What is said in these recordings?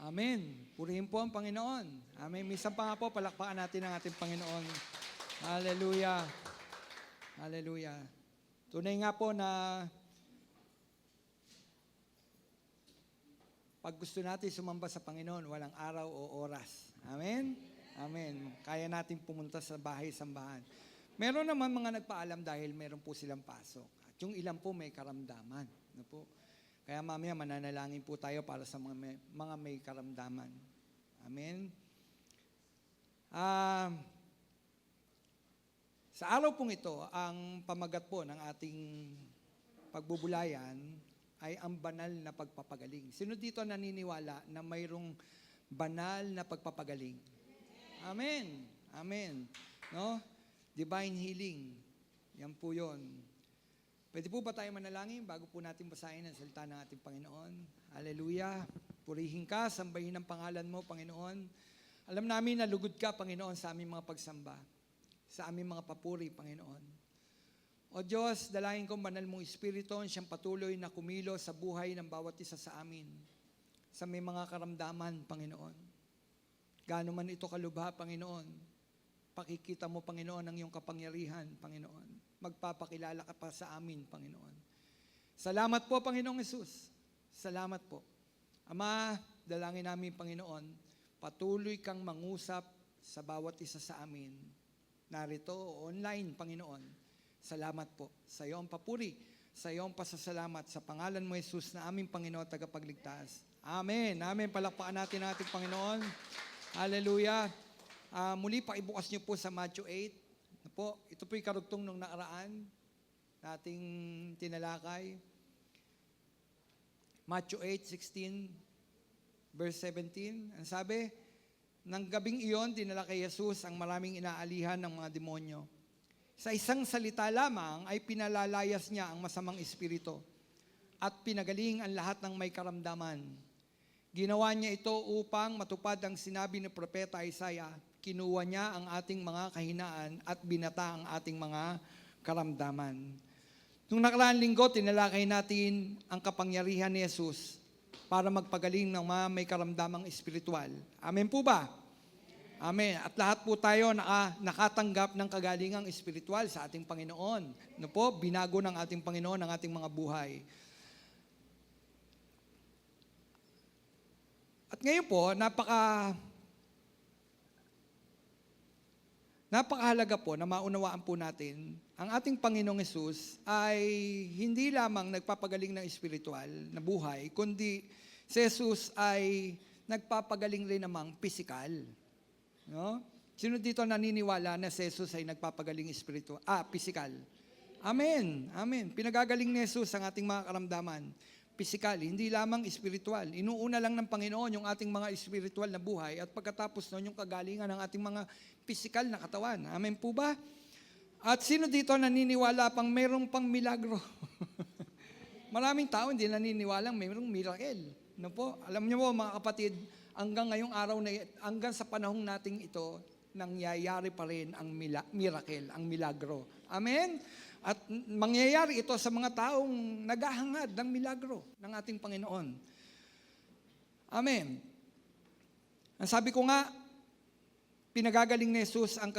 Amen. Purihin po ang Panginoon. Amen. Minsan pa nga po, palakpakan natin ang ating Panginoon. Hallelujah. Hallelujah. Tunay nga po na pag gusto natin sumamba sa Panginoon, walang araw o oras. Amen? Amen. Kaya natin pumunta sa bahay-sambahan. Meron naman mga nagpaalam dahil meron po silang pasok. At yung ilan po may karamdaman. Ano po? Kaya mamaya mananalangin po tayo para sa mga may karamdaman. Amen? Sa araw pong ito, ang pamagat po ng ating pagbubulayan ay ang banal na pagpapagaling. Sino dito naniniwala na mayroong banal na pagpapagaling? Amen. Amen. No? Divine healing. Yan po yun. Pwede po ba tayo manalangin bago po natin basahin ang salita ng ating Panginoon? Hallelujah. Purihin ka, sambahin ang pangalan mo, Panginoon. Alam namin na lugod ka, Panginoon, sa aming mga pagsamba, sa aming mga papuri, Panginoon. O Diyos, dalahin kong banal mong Espiritu, siyang patuloy na kumilos sa buhay ng bawat isa sa amin, sa may mga karamdaman, Panginoon. Gaano man ito kalubha, Panginoon, pakikita mo, Panginoon, ang iyong kapangyarihan, Panginoon. Magpapakilala ka pa sa amin, Panginoon. Salamat po, Panginoong Hesus. Salamat po. Ama, dalangin namin, Panginoon, patuloy kang mangusap sa bawat isa sa amin. Narito, online, Panginoon. Salamat po. Sa iyo ang papuri, sa iyo ang pasasalamat, sa pangalan mo, Hesus, na aming Panginoon, tagapagligtas. Amen. Amen. Palakpakan natin ang ating Panginoon. Hallelujah. Muli, pakibukas niyo po sa Matthew 8. Ito po'y karugtong nung nakaraan nating tinalakay. Matthew 8:16, verse 17. Ang sabi, nang gabing iyon, dinala kay Jesus ang maraming inaalihan ng mga demonyo. Sa isang salita lamang ay pinalalayas niya ang masamang espiritu at pinagaling ang lahat ng may karamdaman. Ginawa niya ito upang matupad ang sinabi ni Propeta Isaiah. Kinuha niya ang ating mga kahinaan at binata ang ating mga karamdaman. Nung nakaraang linggo, tinalakay natin ang kapangyarihan ni Jesus para magpagaling ng mga may karamdamang espiritual. Amen po ba? Amen. At lahat po tayo nakatanggap ng kagalingang espiritual sa ating Panginoon. Ano po? Binago ng ating Panginoon ang ating mga buhay. At ngayon po, napakahalaga po na maunawaan po natin, ang ating Panginoong Hesus ay hindi lamang nagpapagaling ng espiritual na buhay, kundi si Hesus ay nagpapagaling rin namang pisikal. No? Sino dito naniniwala na si Hesus ay nagpapagaling pisikal? Amen. Amen. Pinagagaling ni Hesus ang ating mga karamdaman. Pisikal, hindi lamang espiritual. Inuuna lang ng Panginoon yung ating mga espiritual na buhay at pagkatapos nun yung kagalingan ng ating mga pisikal na katawan. Amen po ba? At sino dito naniniwala pang mayroong pang milagro? Maraming tao hindi naniniwalang mayroong miracle. No po? Alam niyo po mga kapatid, hanggang ngayong araw na hanggang sa panahong nating ito, nangyayari pa rin ang miracle, ang milagro. Amen? At mangyayari ito sa mga taong naghahangad ng milagro ng ating Panginoon. Amen. Ang sabi ko nga, pinagagaling ni Jesus ang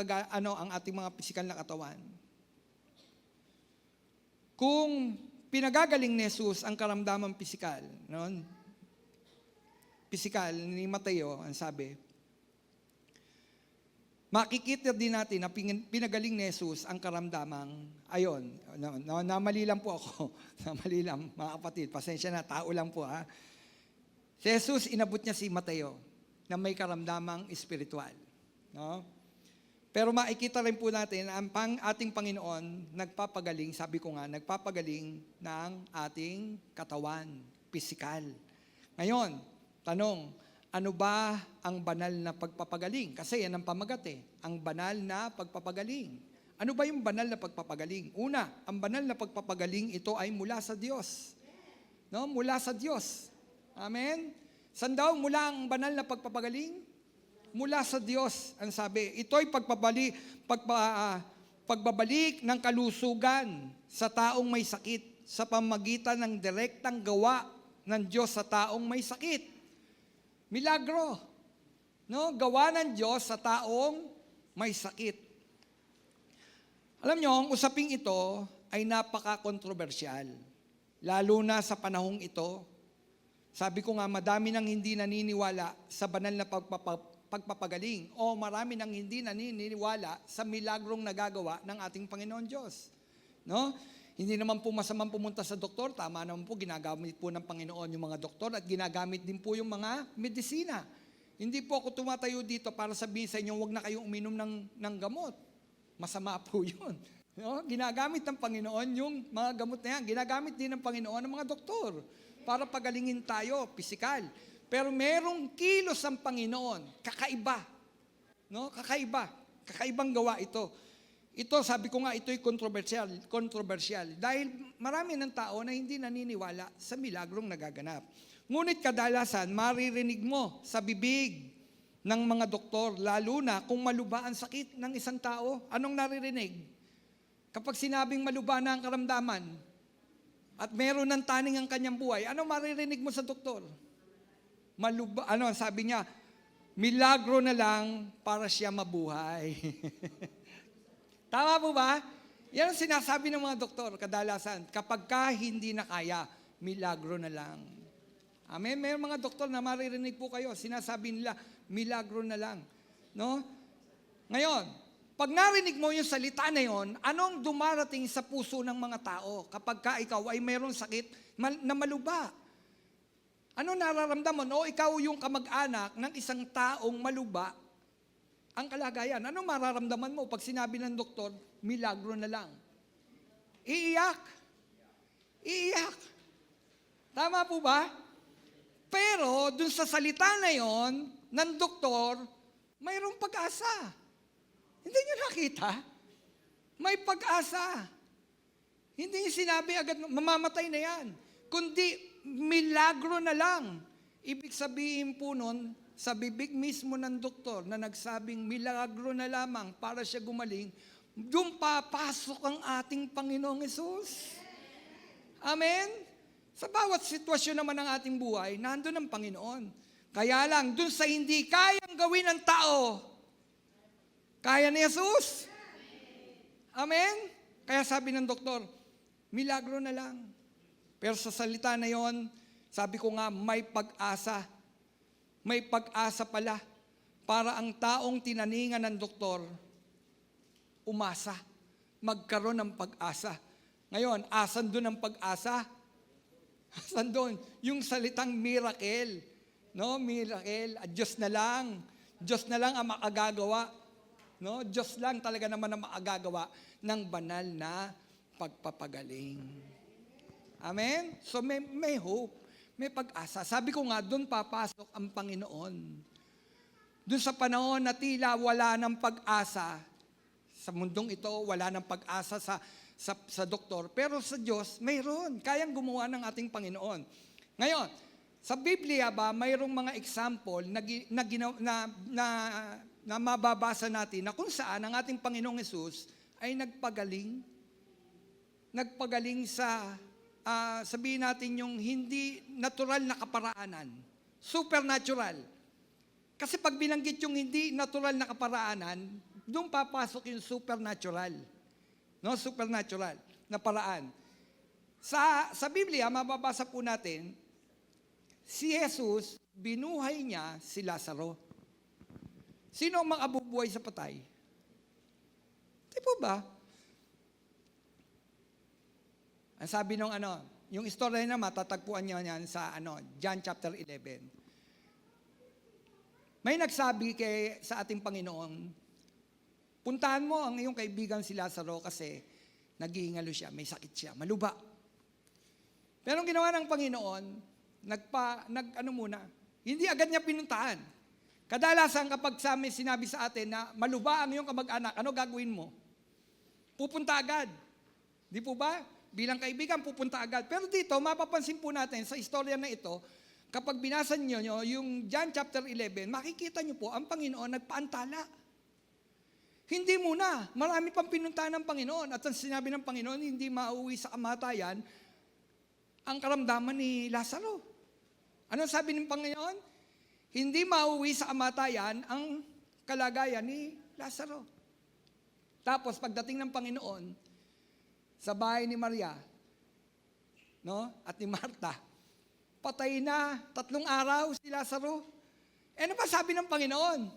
ating mga pisikal na katawan. Kung pinagagaling ni Jesus ang karamdaman pisikal, pisikal ni Mateo, ang sabi, makikita din natin na pinagaling ni Jesus ang karamdamang, ayon, namali lang po ako, namali lang mga kapatid, pasensya na, tao lang po ha. Si Jesus, inabot niya si Mateo na may karamdamang espiritual. No? Pero makikita rin po natin, ang ating Panginoon, nagpapagaling, sabi ko nga, nagpapagaling ng ating katawan, pisikal. Ngayon, tanong, ano ba ang banal na pagpapagaling? Kasi yan ang pamagat ang banal na pagpapagaling. Ano ba yung banal na pagpapagaling? Una, ang banal na pagpapagaling, ito ay mula sa Diyos. No? Mula sa Diyos. Amen? Saan daw mula ang banal na pagpapagaling? Mula sa Diyos, ang sabi. Ito ay pagbabalik ng kalusugan sa taong may sakit sa pamagitan ng direktang gawa ng Diyos sa taong may sakit. Milagro. No? Gawa ng Diyos sa taong may sakit. Alam nyo, ang usaping ito ay napaka-kontrobersyal. Lalo na sa panahong ito. Sabi ko nga, madami nang hindi naniniwala sa banal na pagpapagaling o marami nang hindi naniniwala sa milagrong nagagawa ng ating Panginoon Diyos. No? Hindi naman po masamang pumunta sa doktor, tama naman po, ginagamit po ng Panginoon yung mga doktor at ginagamit din po yung mga medisina. Hindi po ako tumatayo dito para sabihin sa inyo, huwag na kayong uminom ng gamot. Masama po yun. No? Ginagamit ng Panginoon yung mga gamot na yan. Ginagamit din ng Panginoon ng mga doktor para pagalingin tayo, pisikal. Pero merong kilos ang Panginoon, kakaiba. No? Kakaiba. Kakaibang gawa ito. Ito, sabi ko nga, ito'y controversial. Dahil marami ng tao na hindi naniniwala sa milagrong nagaganap. Ngunit kadalasan, maririnig mo sa bibig ng mga doktor, lalo na kung maluba ang sakit ng isang tao, anong naririnig? Kapag sinabing maluba na ang karamdaman, at meron ng taning ang kanyang buhay, anong maririnig mo sa doktor? Maluba, sabi niya, milagro na lang para siya mabuhay. Tama po ba? Yan ang sinasabi ng mga doktor kadalasan. Kapag hindi na kaya, milagro na lang. Amen? May mga doktor na maririnig po kayo, sinasabi nila, milagro na lang. No? Ngayon, pag narinig mo yung salita na yon, anong dumarating sa puso ng mga tao kapag ikaw ay mayroong sakit na maluba? Ano nararamdaman? O ikaw yung kamag-anak ng isang taong maluba, ang kalagayan. Ano mararamdaman mo pag sinabi ng doktor, milagro na lang? Iiyak. Iiyak. Tama po ba? Pero dun sa salita na yon ng doktor, mayroong pag-asa. Hindi niyo nakita? May pag-asa. Hindi niyo sinabi agad, mamamatay na yan. Kundi, milagro na lang. Ibig sabihin po nun, sa bibig mismo ng doktor na nagsabing milagro na lamang para siya gumaling, doon papasok ang ating Panginoong Hesus. Amen? Sa bawat sitwasyon naman ng ating buhay, nandun ang Panginoon. Kaya lang, doon sa hindi kayang gawin ng tao, kaya ni Hesus. Amen? Kaya sabi ng doktor, milagro na lang. Pero sa salita na yon, sabi ko nga, may pag-asa. May pag-asa pala para ang taong tinaningan ng doktor, umasa, magkaroon ng pag-asa. Ngayon, asan doon ang pag-asa? Asan doon? Yung salitang miracle. No, miracle. Diyos na lang. Diyos na lang ang makagagawa. No, Diyos lang talaga naman ang makagagawa ng banal na pagpapagaling. Amen? So may hope. May pag-asa. Sabi ko nga, doon papasok ang Panginoon. Doon sa panahon na tila wala ng pag-asa, sa mundong ito, wala ng pag-asa sa doktor, pero sa Diyos, mayroon. Kayang gumawa ng ating Panginoon. Ngayon, sa Biblia ba, mayroong mga example na mababasa natin na kung saan ang ating Panginoong Hesus ay nagpagaling sa sabihin natin yung hindi natural na kaparaanan. Supernatural. Kasi pag binanggit yung hindi natural na kaparaanan, doon papasok yung supernatural. No, supernatural na paraan. Sa Biblia, mababasa po natin, si Jesus, binuhay niya si Lazaro. Sino ang makabubuhay sa patay? Di po ba? Ang sabi nung yung istorya na matatagpuan niyo yan sa John chapter 11. May nagsabi sa ating Panginoon, puntahan mo ang iyong kaibigan si Lazaro kasi naghihingalo siya, may sakit siya, maluba. Pero ang ginawa ng Panginoon, hindi agad niya pinuntahan. Kadalasan kapag sa amin sinabi sa atin na maluba ang iyong kamag-anak, ano gagawin mo? Pupunta agad. Di po ba? Bilang kaibigan, pupunta agad. Pero dito, mapapansin po natin sa istorya na ito, kapag binasa niyo yung John chapter 11, makikita niyo po, ang Panginoon nagpaantala. Hindi muna. Marami pang pinuntahan ng Panginoon. At ang sinabi ng Panginoon, hindi mauwi sa kamatayan ang karamdaman ni Lazaro. Ano sabi ng Panginoon? hindi mauwi sa kamatayan ang kalagayan ni Lazaro. Tapos pagdating ng Panginoon sa bahay ni Maria, no, at ni Marta, patay na 3 araw si Lazaro. Ano ba sabi ng Panginoon?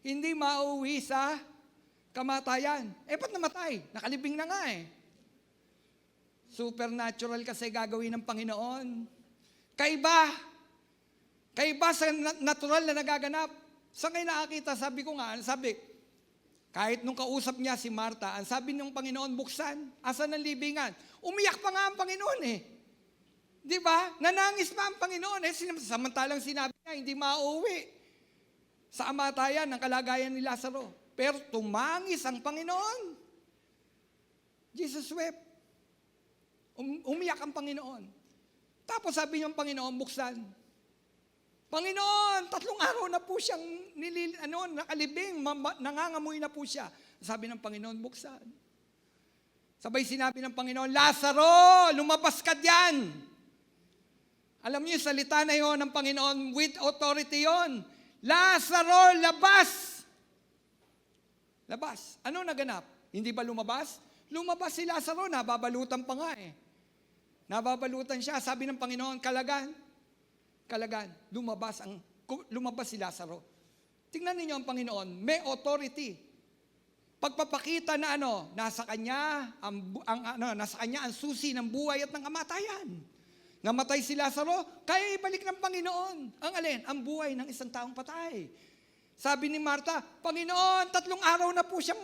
Hindi mauwi sa kamatayan. Ba't namatay? Nakalibing na nga eh. Supernatural kasi gagawin ng Panginoon. Kaiba sa natural na nagaganap. Saan kayo nakakita? Sabi ko nga, kahit nung kausap niya si Marta, ang sabi ng Panginoon, buksan. Asan ang libingan? Umiyak pa nga ang Panginoon eh. Di ba? Nanangis pa ang Panginoon eh. Samantalang sinabi niya, hindi mauwi sa kamatayan ng kalagayan ni Lazaro. Pero tumangis ang Panginoon. Jesus wept. Umiyak ang Panginoon. Tapos sabi niya ang Panginoon, buksan. Panginoon, 3 araw na po siyang nakalibing, nangangamoy na po siya. Sabi ng Panginoon, buksan. Sabay sinabi ng Panginoon, Lazaro, lumabas ka diyan. Alam niyo, yung salita na yon ng Panginoon, with authority yon. Lazaro, labas! Labas. Ano naganap? Hindi ba lumabas? Lumabas si Lazaro, nababalutan pa nga eh. Nababalutan siya, sabi ng Panginoon, kalagan, lumabas si Lazaro. Tingnan ninyo ang Panginoon, may authority. Pagpapakita na nasa kanya ang susi ng buhay at ng kamatayan. Namatay si Lazaro, kaya ibalik ng Panginoon. Ang alin? Ang buhay ng isang taong patay. Sabi ni Marta, Panginoon, 3 araw na po siyang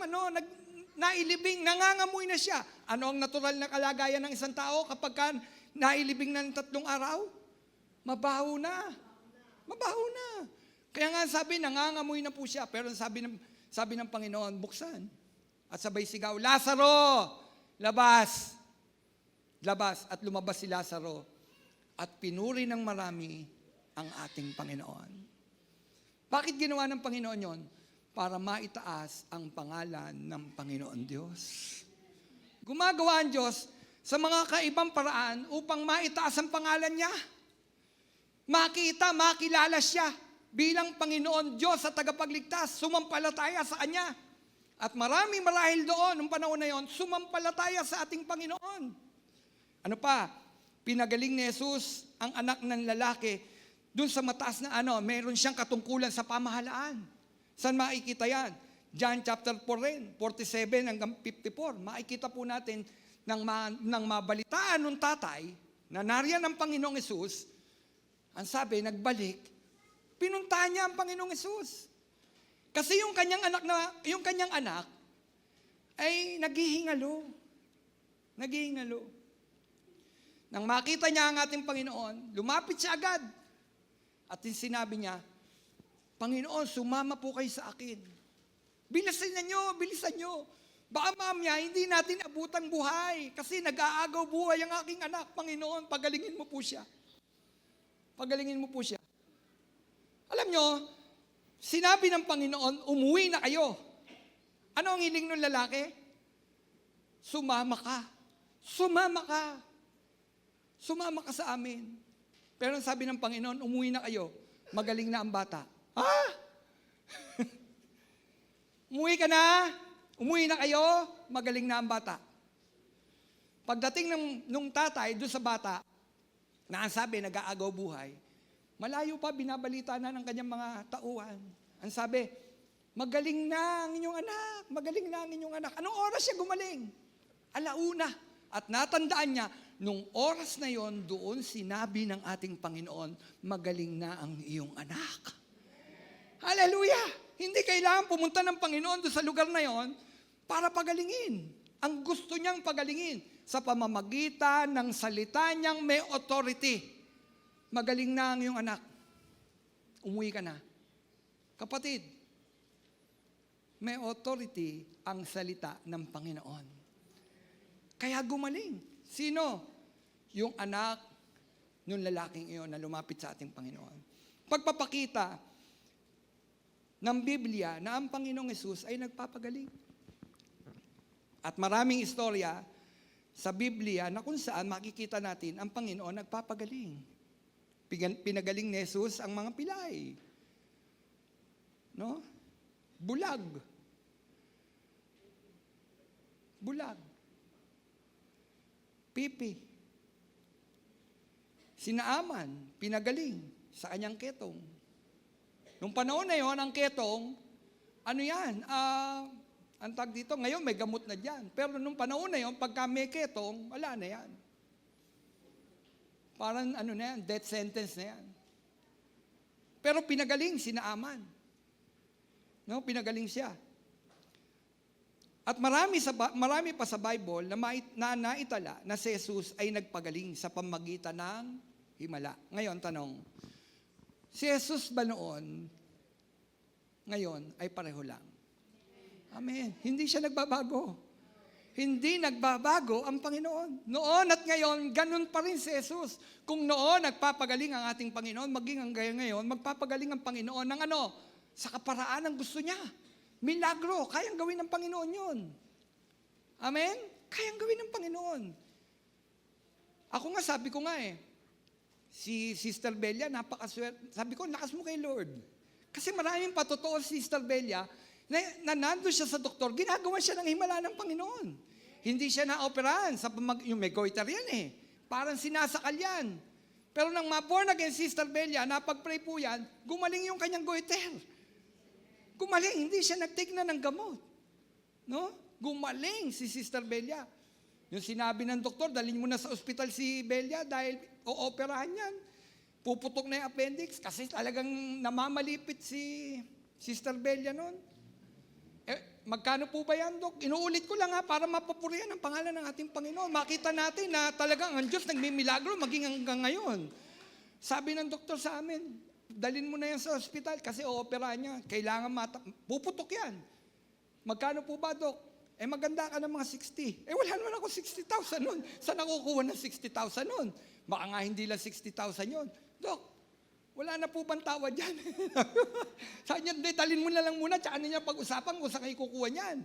nailibing, nangangamoy na siya. Ano ang natural na kalagayan ng isang tao kapag nailibing na ng 3 araw? Mabaho na. Kaya nga sabi, nangangamoy na po siya. Pero sabi ng Panginoon, buksan. At sabay sigaw, Lazaro, labas. Labas. At lumabas si Lazaro. At pinuri ng marami ang ating Panginoon. Bakit ginawa ng Panginoon yon? Para maitaas ang pangalan ng Panginoon Diyos. Gumagawa ang Diyos sa mga kaibang paraan upang maitaas ang pangalan niya. Makilala siya bilang Panginoon Diyos sa tagapagligtas, sumampalataya sa Kanya. At marami marahil doon, nung panahon na yon, sumampalataya sa ating Panginoon. Ano pa? Pinagaling ni Jesus ang anak ng lalaki doon sa mataas na meron siyang katungkulan sa pamahalaan. Saan makikita yan? John chapter 4 rin, 47 hanggang 54. Makikita po natin nang mabalitaan ng tatay na nariyan ang Panginoong Jesus. Ang sabi, nagbalik, pinuntahan niya ang Panginoong Hesus. Kasi yung kanyang anak ay naghihingalo. Nang makita niya ang ating Panginoon, lumapit siya agad. At sinabi niya, Panginoon, sumama po kayo sa akin. Bilisan niyo. Baka mamaya, hindi natin abutang buhay. Kasi nag-aagaw buhay ang aking anak. Panginoon, pagalingin mo po siya. Alam nyo, sinabi ng Panginoon, umuwi na kayo. Ano ang hiling ng lalaki? Sumama ka sa amin. Pero sabi ng Panginoon, umuwi na kayo. Magaling na ang bata. Umuwi na kayo, magaling na ang bata. Pagdating nung tatay doon sa bata, na ang sabi, nag-aagaw buhay, malayo pa, binabalita na ng kanyang mga tauhan. Ang sabi, magaling na ang inyong anak. Anong oras siya gumaling? 1:00. At natandaan niya, nung oras na yon, doon sinabi ng ating Panginoon, magaling na ang iyong anak. Hallelujah! Hindi kailangan pumunta ng Panginoon doon sa lugar na yon para pagalingin. Ang gusto niyang pagalingin sa pamamagitan ng salita niyang may authority. Magaling na ang iyong anak. Umuwi ka na. Kapatid, may authority ang salita ng Panginoon. Kaya gumaling. Sino? Yung anak ng lalaking iyon na lumapit sa ating Panginoon. Pagpapakita ng Biblia na ang Panginoong Hesus ay nagpapagaling. At maraming istorya sa Biblia na kung saan makikita natin ang Panginoon nagpapagaling. Pinagaling ni Jesus ang mga pilay. No? Bulag. Bulag. Pipi. Sinaaman, pinagaling sa kanyang ketong. Nung panahon na yon, ang ketong, ano yan? Ang tag dito, ngayon may gamot na dyan. Pero nung panahon na yon, pagka may ketong, wala na yan. Parang ano na yan, death sentence na yan. Pero pinagaling, sinaaman. No, pinagaling siya. At marami pa sa Bible na naitala na si Jesus ay nagpagaling sa pamamagitan ng himala. Ngayon, tanong, si Jesus ba noon, ngayon ay pareho lang? Amen. Hindi siya nagbabago. Hindi nagbabago ang Panginoon. Noon at ngayon, ganun pa rin si Jesus. Kung noon nagpapagaling ang ating Panginoon, maging hanggang ngayon, magpapagaling ang Panginoon ng ano? Sa kaparaan ng gusto niya. Milagro, kayang gawin ng Panginoon yun. Amen? Kayang gawin ng Panginoon. Ako nga, sabi ko nga si Sister Belia, napakaswerte. Sabi ko, lakas mo kay Lord. Kasi maraming patotoo si Sister Belia, na nandun siya sa doktor, ginagawa siya ng himala ng Panginoon. Hindi siya na-operahan, yung may goiter yan Parang sinasakal yan. Pero nang ma-born again Sister Belia, napag-pray po yan, gumaling yung kanyang goiter. Gumaling, hindi siya nag-take na ng gamot. No? Gumaling si Sister Belia. Yung sinabi ng doktor, dalhin mo na sa ospital si Belia dahil o-operahan yan. Puputok na yung appendix kasi talagang namamalipit si Sister Belia noon. Magkano po ba yan, Dok? Inuulit ko lang para mapapurihan ang pangalan ng ating Panginoon. Makita natin na talagang ang Diyos nagmimilagro maging hanggang ngayon. Sabi ng doktor sa amin, dalhin mo na yan sa ospital kasi o-operahan niya. Kailangan puputok yan. Magkano po ba, Dok? Maganda ka ng mga 60. Wala naman ako 60,000 nun. Saan nakukuha ng 60,000 nun? Baka nga hindi lang 60,000 yun. Dok, wala na po bang tawad yan? Sabi niya, dalhin mo na lang muna, tsaka niya pag-usapan kung saan kayo kukuha niyan.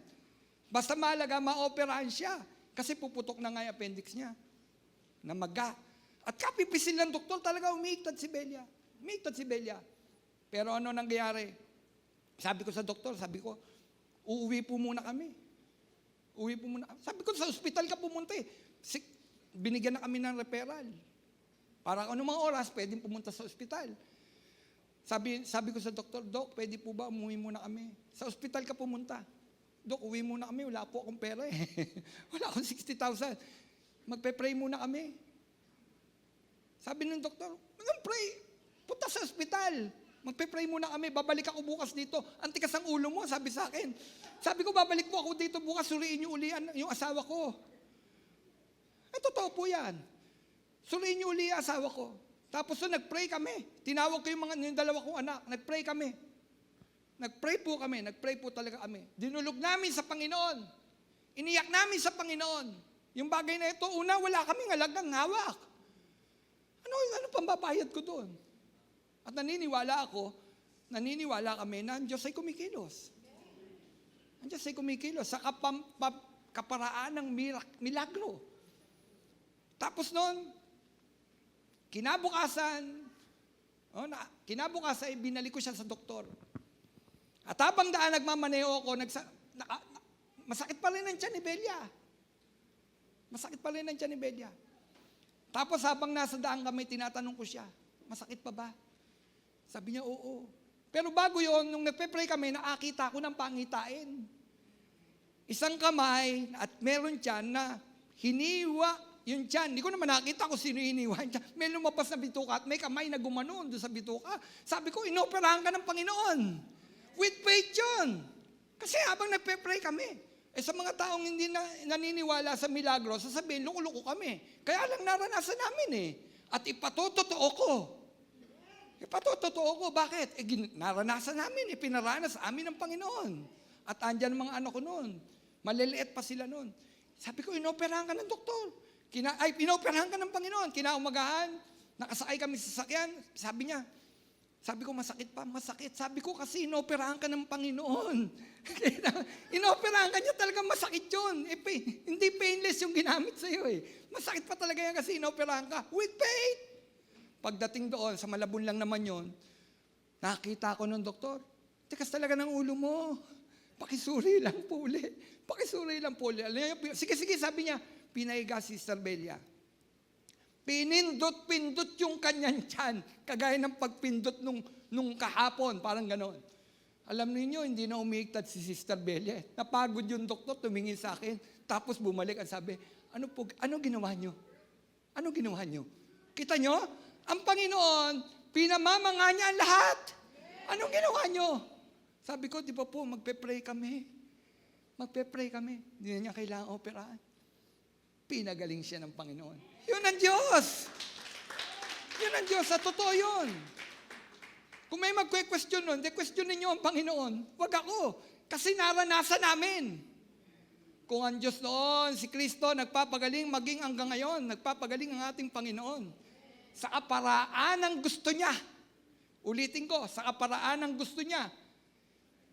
Basta mahalaga, ma-operahan siya. Kasi puputok na nga yung appendix niya. Namaga. At kapipisil ng doktor, talaga umiiktad si Belia. Umiiktad si Belia. Pero ano nangyayari? Sabi ko sa doktor, uuwi po muna kami. Uwi po muna. Sabi ko, sa ospital ka pumunta Binigyan na kami ng referral. Para anong mga oras, pwedeng pumunta sa ospital. Sabi ko sa doktor, Dok, pwede po ba umuwi muna kami? Sa ospital ka pumunta. Dok, uwi muna kami, wala po akong pera Wala akong 60,000. Magpe-pray muna kami. Sabi ng doktor, pray. Punta sa ospital. Magpe-pray muna kami, babalik ako bukas dito. Ang tikas ang ulo mo, sabi sa akin. Sabi ko, babalik po ako dito bukas, suriin niyo uli yung asawa ko. Totoo po yan. Suriin niyo uli yung asawa ko. Tapos nag-pray kami. Tinawag ko yung dalawa kong anak. Nag-pray kami. Nag-pray po talaga kami. Dinulog namin sa Panginoon. Iniyak namin sa Panginoon. Yung bagay na ito, una, wala kaming halagang hawak. Ano pang babayad ko doon? At naniniwala kami na ang Diyos ay kumikilos. Ang Diyos ay kumikilos sa kaparaan ng milagro. Tapos noon, kinabukasan, binalik ko siya sa doktor. At habang daan nagmamaneho ako, masakit pa rin ang tiyan ni Belia. Tapos habang nasa daan kami, tinatanong ko siya, masakit pa ba? Sabi niya, oo. Pero bago yon, nung nagpe-pray kami, nakakita ko ng pangitain. Isang kamay at meron tiyan na hiniwa yung tiyan. Hindi ko naman nakita kung sino hiniwa yung tiyan. May lumabas na bituka at may kamay na gumanon doon sa bituka. Sabi ko, inoperahan ka ng Panginoon. With faith yun. Kasi habang nagpe-pray kami, sa mga taong hindi naniniwala sa milagro, sasabihin, loko-loko kami. Kaya lang naranasan namin At ipatotoo ko. Bakit? Naranasan namin, pinaranas sa amin ng Panginoon. At andyan mga anak ko noon. Maliliit pa sila noon. Sabi ko, inoperahan ka ng doktor. Inoperahan ka ng Panginoon. Kinaumagahan, nakasakay kami sa sasakyan. Sabi ko, masakit pa, masakit. Sabi ko, kasi inoperahan ka ng Panginoon. Inoperahan ka niya, talagang masakit yun. Hindi painless yung ginamit sa'yo Masakit pa talaga yan kasi inoperahan ka. With faith. Pagdating doon, sa Malabon lang naman yon, nakita ko ng doktor. Tikas talaga ng ulo mo. Pakisuri lang po uli. Pakisuri lang po uli. Sige, sabi niya, pinaiga si Sister Belia. Pinindot-pindot yung kanyang tiyan. Kagaya ng pagpindot nung kahapon. Parang ganon. Alam niyo hindi na umiigtad si Sister Belia. Napagod yung doktor, tumingin sa akin. Tapos bumalik at sabi, ano ginawa niyo? Ano ginawa niyo? Kita niyo? Ang Panginoon, pinamamanga niya ang lahat. Anong ginawa niyo? Sabi ko, di ba po, magpe-pray kami. Magpe-pray kami. Hindi na niya kailangan operahan. Pinagaling siya ng Panginoon. Yun ang Diyos. Yun ang Diyos. Sa totoo yun. Kung may magque-question nun, questionin niyo ang Panginoon. Huwag ako. Kasi naranasan namin. Kung ang Diyos noon, si Kristo, nagpapagaling, maging hanggang ngayon, nagpapagaling ang ating Panginoon. Sa kaparaan ng gusto niya. Ulitin ko, sa kaparaan ng gusto niya.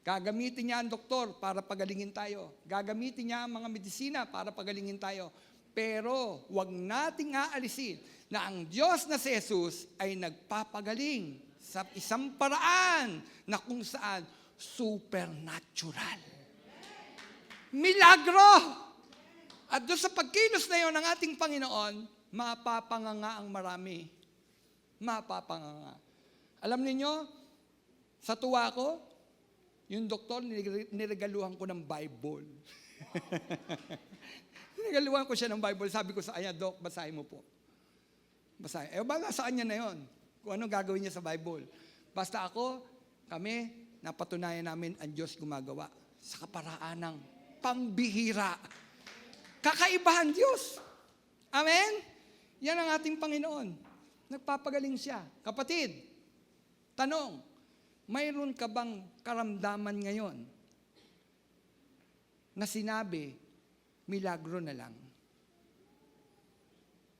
Gagamitin niya ang doktor para pagalingin tayo. Gagamitin niya ang mga medisina para pagalingin tayo. Pero huwag nating aalisin na ang Diyos na si Jesus ay nagpapagaling sa isang paraan na kung saan supernatural. Milagro! At doon sa pagkilos na yun ng ating Panginoon, mapapanganga ang marami. Mapapanganga. Alam niyo, sa tuwa ko, yung doktor, niregaluhan ko ng Bible. Niregaluhan ko siya ng Bible. Sabi ko sa kanya, Doc, basahin mo po. Basahin. Baka saan niya na yun? Kung ano gagawin niya sa Bible. Basta kami, napatunayan namin ang Diyos gumagawa sa kaparaan ng pambihira. Kakaibahan Diyos. Amen? Yan ang ating Panginoon. Nagpapagaling siya. Kapatid, tanong, mayroon ka bang karamdaman ngayon na sinabi, milagro na lang?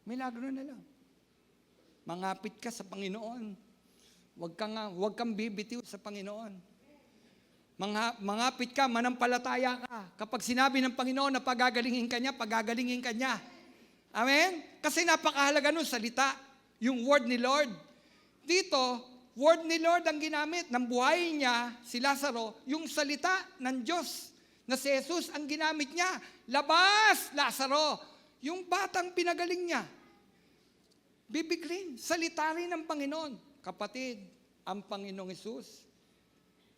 Milagro na lang. Mangapit ka sa Panginoon. Huwag kang bibitiw sa Panginoon. Mangapit ka, manampalataya ka. Kapag sinabi ng Panginoon na pagagalingin ka niya. Amen? Kasi napakahalaga nun salita, yung word ni Lord. Dito, word ni Lord ang ginamit ng buhay niya, si Lazaro, yung salita ng Diyos na si Jesus ang ginamit niya. Labas, Lazaro! Yung batang pinagaling niya. Bibigrin, salita rin ng Panginoon. Kapatid, ang Panginoong Jesus,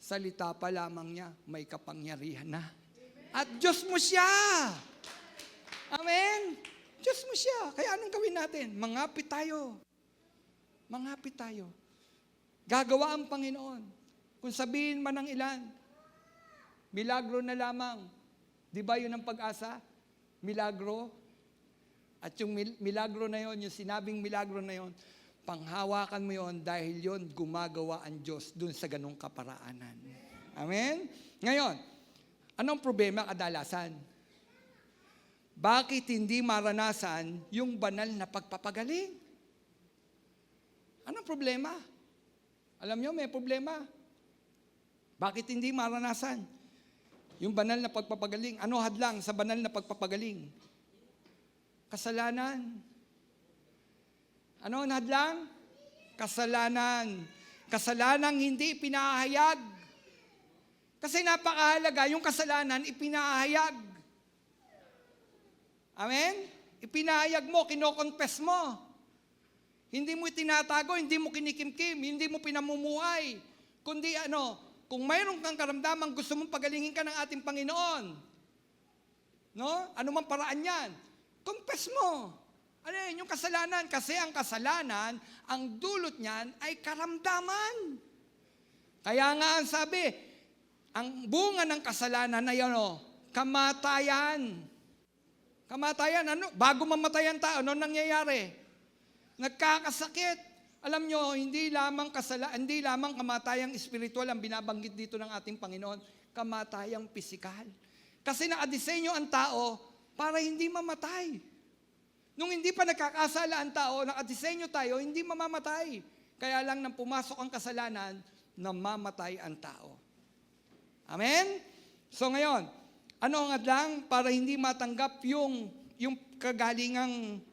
salita pa lamang niya, may kapangyarihan na. At Diyos mo siya! Amen? Diyos mo siya. Kaya anong gawin natin? Mangapit tayo. Mangapit tayo. Gagawa ang Panginoon. Kung sabihin man ng ilan, milagro na lamang. Di ba yun ang pag-asa? Milagro. At yung milagro na yon, yung sinabing milagro na yon, panghawakan mo yon dahil yon gumagawa ang Diyos dun sa ganong kaparaanan. Amen? Ngayon, anong problema kadalasan? Bakit hindi maranasan yung banal na pagpapagaling? Anong problema? Alam niyo, may problema. Bakit hindi maranasan yung banal na pagpapagaling? Ano hadlang sa banal na pagpapagaling? Kasalanan. Ano ang hadlang? Kasalanan. Kasalanang hindi ipinahayag. Kasi napakahalaga, yung kasalanan ipinahayag. Amen? Ipinahayag mo, kinokonfess mo. Hindi mo itinatago, hindi mo kinikimkim, hindi mo pinamumuhay. Kundi kung mayroon kang karamdaman, gusto mong pagalingin ka ng ating Panginoon. No? Ano mang paraan yan? Confess mo. Ano yun? Yung kasalanan. Kasi ang kasalanan, ang dulot niyan ay karamdaman. Kaya nga ang sabi, ang bunga ng kasalanan ay kamatayan. Kamatayan, bago mamatay ang tao, ano nangyayari? Nagkakasakit. Alam nyo, hindi lamang kamatayang espiritual ang binabanggit dito ng ating Panginoon, kamatayang pisikal. Kasi nakadisenyo ang tao para hindi mamatay. Nung hindi pa nagkakasala ang tao, nakadisenyo tayo, hindi mamamatay. Kaya lang nang pumasok ang kasalanan, namamatay ang tao. Amen? So ngayon, ano ang hadlang para hindi matanggap yung kagalingang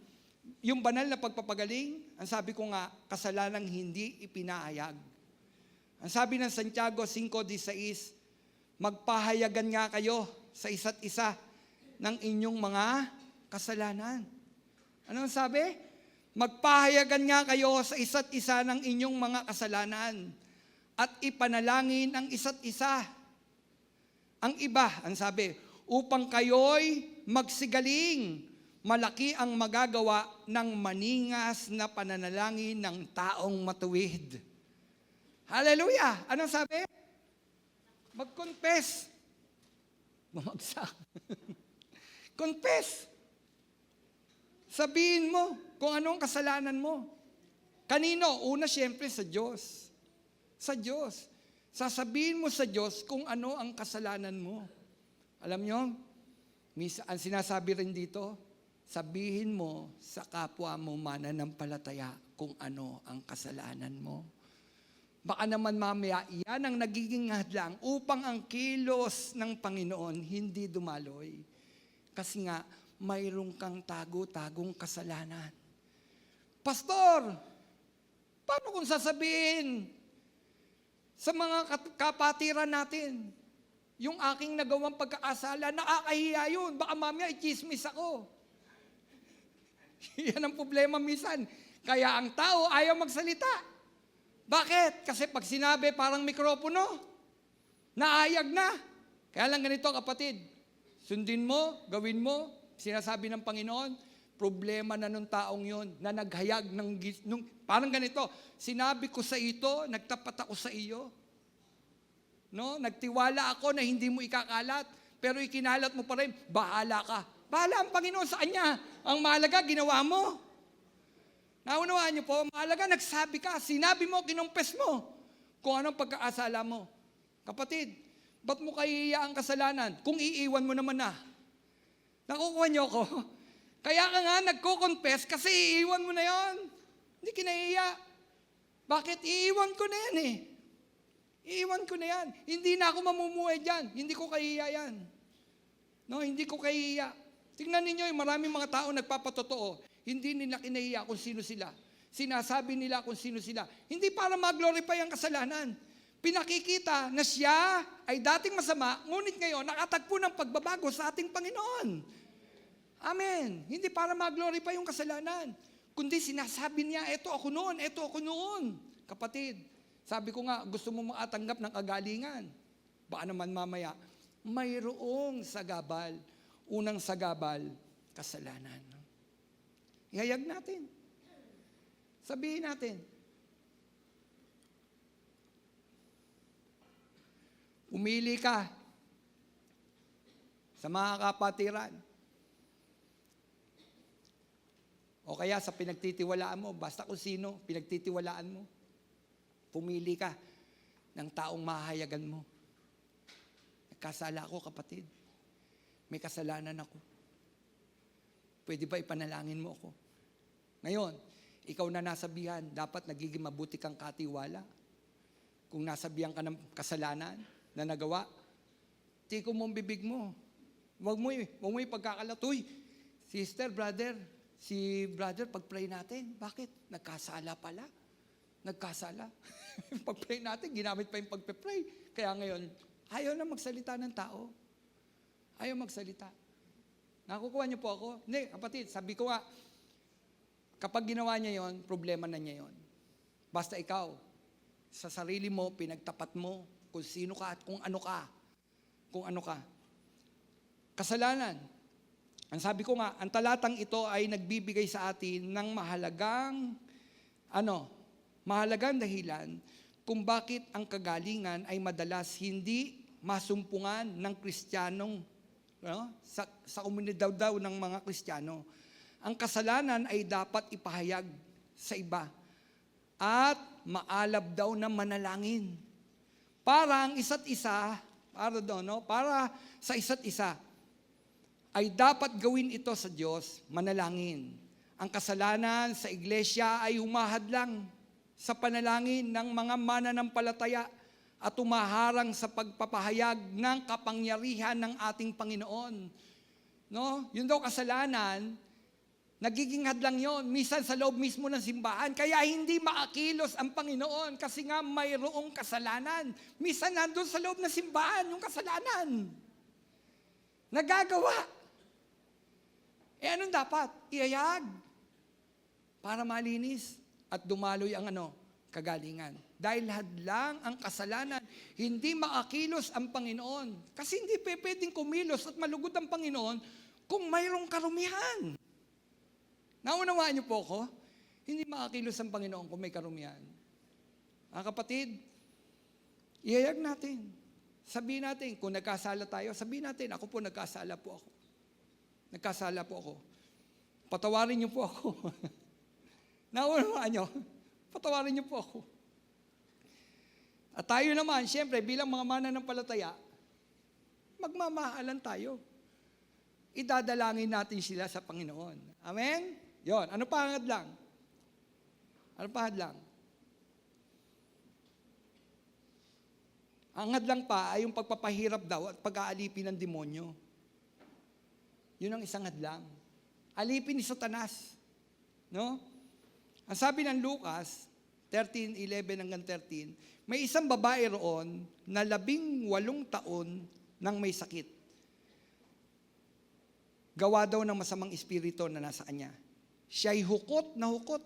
yung banal na pagpapagaling? Ang sabi ko nga, kasalanang hindi ipinahayag. Ang sabi ng Santiago 5:16, magpahayagan nga kayo sa isa't isa ng inyong mga kasalanan. Ano ang sabi? Magpahayagan nga kayo sa isa't isa ng inyong mga kasalanan at ipanalangin ang isa't isa. Ang iba, ang sabi, upang kayo'y magsigaling, malaki ang magagawa ng maningas na pananalangin ng taong matuwid. Hallelujah! Anong sabi? Mag-confess. Bumagsak. Confess. Sabihin mo kung ano ang kasalanan mo. Kanino? Una, siyempre, sa Diyos. Sa Diyos. Sasabihin mo sa Diyos kung ano ang kasalanan mo. Alam nyo, ang sinasabi rin dito, sabihin mo sa kapwa mo mananampalataya kung ano ang kasalanan mo. Baka naman mamaya, yan ang nagiging hadlang upang ang kilos ng Panginoon hindi dumaloy. Kasi nga, mayroong kang tago-tagong kasalanan. Pastor, paano kung sasabihin sa mga kapatiran natin, yung aking nagawang pagkakasala, nakakahiya yun, baka mamaya i-chismis ako. Yan ang problema minsan. Kaya ang tao ayaw magsalita. Bakit? Kasi pag sinabi parang mikropono, naayag na. Kaya lang ganito kapatid, sundin mo, gawin mo, sinasabi ng Panginoon, problema na nung taong yon na naghayag parang ganito, sinabi ko sa ito, nagtapat ako sa iyo. No? Nagtiwala ako na hindi mo ikakalat, pero ikinalat mo pa rin, bahala ka. Bahala ang Panginoon sa kanya. Ang mahalaga, ginawa mo. Naunawaan niyo po, mahalaga, nagsabi ka, sinabi mo, kinumpes mo kung anong pagkaasala mo. Kapatid, ba't mo kahihiya ang kasalanan kung iiwan mo naman na? Nakukuha niyo ako? Kaya ka nga nagko-confess kasi iiwan mo na yon. Hindi kinahiya. Bakit? Iiwan ko na yan eh. Iiwan ko na yan. Hindi na ako mamumuhay dyan. Hindi ko kahihiya yan. No, hindi ko kahihiya. Tingnan ninyo, maraming mga tao nagpapatotoo. Hindi nila kinahiya kung sino sila. Sinasabi nila kung sino sila. Hindi para mag-glorify ang kasalanan. Pinakikita na siya ay dating masama, ngunit ngayon nakatagpo ng pagbabago sa ating Panginoon. Amen. Hindi para mag-glorify yung kasalanan. Kundi sinasabi niya, eto ako noon, eto ako noon. Kapatid, sabi ko nga, gusto mo makatanggap ng kagalingan. Baka naman mamaya, mayroong sagabal. Unang sagabal, kasalanan. Ihayag natin. Sabihin natin. Pumili ka sa mga kapatiran. O kaya sa pinagtitiwalaan mo, basta kung sino, pinagtitiwalaan mo. Pumili ka ng taong mahahayagan mo. Nagkasala ako, kapatid. May kasalanan ako. Pwede ba ipanalangin mo ako? Ngayon, ikaw na nasabihan, dapat nagiging mabuti kang katiwala. Kung nasabihan ka ng kasalanan na nagawa, tiko mo ang bibig mo. Huwag mo ipagkakalat. Uy, sister, brother, si brother, pag-pray natin. Bakit? Nagkasala pala. Nagkasala. Pag-pray natin, ginamit pa yung pag-pray. Kaya ngayon, ayaw na magsalita ng tao. Ayaw magsalita. Nakukuha niyo po ako? Hindi, kapatid, sabi ko nga, kapag ginawa niya yon, problema na niya yon. Basta ikaw, sa sarili mo, pinagtapat mo kung sino ka at kung ano ka. Kung ano ka. Kasalanan. Ang sabi ko nga, ang talatang ito ay nagbibigay sa atin ng mahalagang dahilan kung bakit ang kagalingan ay madalas hindi masumpungan ng Kristiyanong sa komunidad daw ng mga Kristiyano. Ang kasalanan ay dapat ipahayag sa iba at maalab daw na manalangin. Para ang isa't isa, para sa isa't isa, ay dapat gawin ito sa Diyos, manalangin. Ang kasalanan sa iglesia ay humahadlang sa panalangin ng mga mananampalataya at umaharang sa pagpapahayag ng kapangyarihan ng ating Panginoon. No? Yun daw kasalanan, Nagiging hadlang yon, minsan sa loob mismo ng simbahan. Kaya hindi maakilos ang Panginoon kasi nga mayroong kasalanan. Minsan nandun sa loob ng simbahan yung kasalanan. Nagagawa. Anong dapat? Iayag. Para malinis at dumaloy ang kagalingan. Dahil hadlang ang kasalanan, hindi maakilos ang Panginoon. Kasi hindi pwedeng kumilos at malugod ang Panginoon kung mayroong karumihan. Naunawaan niyo po ako? Hindi makakilos ang Panginoon kung may karumihan. Mga kapatid, iayag natin. Sabihin natin, kung nagkasala tayo, sabihin natin, ako po nagkasala po ako. Nagkasala po ako. Patawarin niyo po ako. Naunawaan niyo? Patawarin niyo po ako. At tayo naman, siyempre, bilang mga mananampalataya, magmamahalan tayo. Idadalangin natin sila sa Panginoon. Amen? Yon, ano pa ang hadlang? Ano pa hadlang? Ang hadlang pa ay yung pagpapahirap daw at pag-aalipin ng demonyo. Yun ang isang hadlang. Alipin ni Satanas. No? Ang sabi ng Lucas 13:11 hanggang 13, may isang babae roon na 18 taon nang may sakit. Gawa daw ng masamang espiritu na nasa kanya. Siya'y hukot na hukot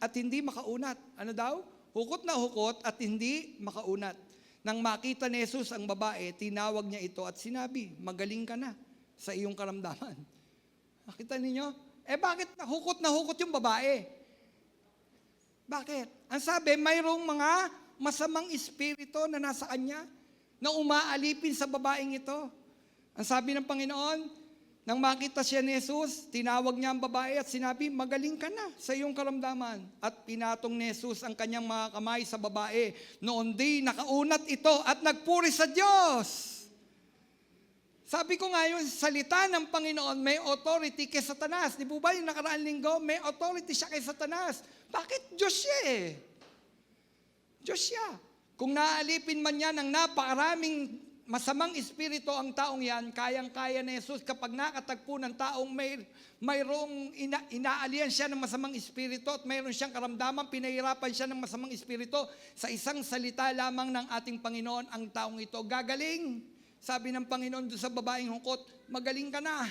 at hindi makaunat. Ano daw? Hukot na hukot at hindi makaunat. Nang makita ni Jesus ang babae, tinawag niya ito at sinabi, magaling ka na sa iyong karamdaman. Nakita ninyo? Bakit na hukot yung babae? Bakit? Ang sabi, mayroong mga masamang espiritu na nasa kanya na umaalipin sa babaeng ito. Ang sabi ng Panginoon, nang makita siya ni Jesus, tinawag niya ang babae at sinabi, magaling ka na sa iyong karamdaman. At pinatong ni Jesus ang kanyang mga kamay sa babae. Noon di nakaunat ito at nagpuri sa Diyos. Sabi ko nga yung salita ng Panginoon, may authority kay Satanas. Di po ba yung nakaraang linggo, may authority siya kay Satanas. Bakit? Diyos siya eh. Diyos siya. Kung naaalipin man niya ng napakaraming masamang espiritu ang taong yan, kayang-kaya ni Jesus kapag nakatagpo ng taong mayroong inaalian siya ng masamang espiritu at mayroon siyang karamdaman, pinahirapan siya ng masamang espiritu, sa isang salita lamang ng ating Panginoon, ang taong ito gagaling. Sabi ng Panginoon doon sa babaeng hukot, magaling ka na.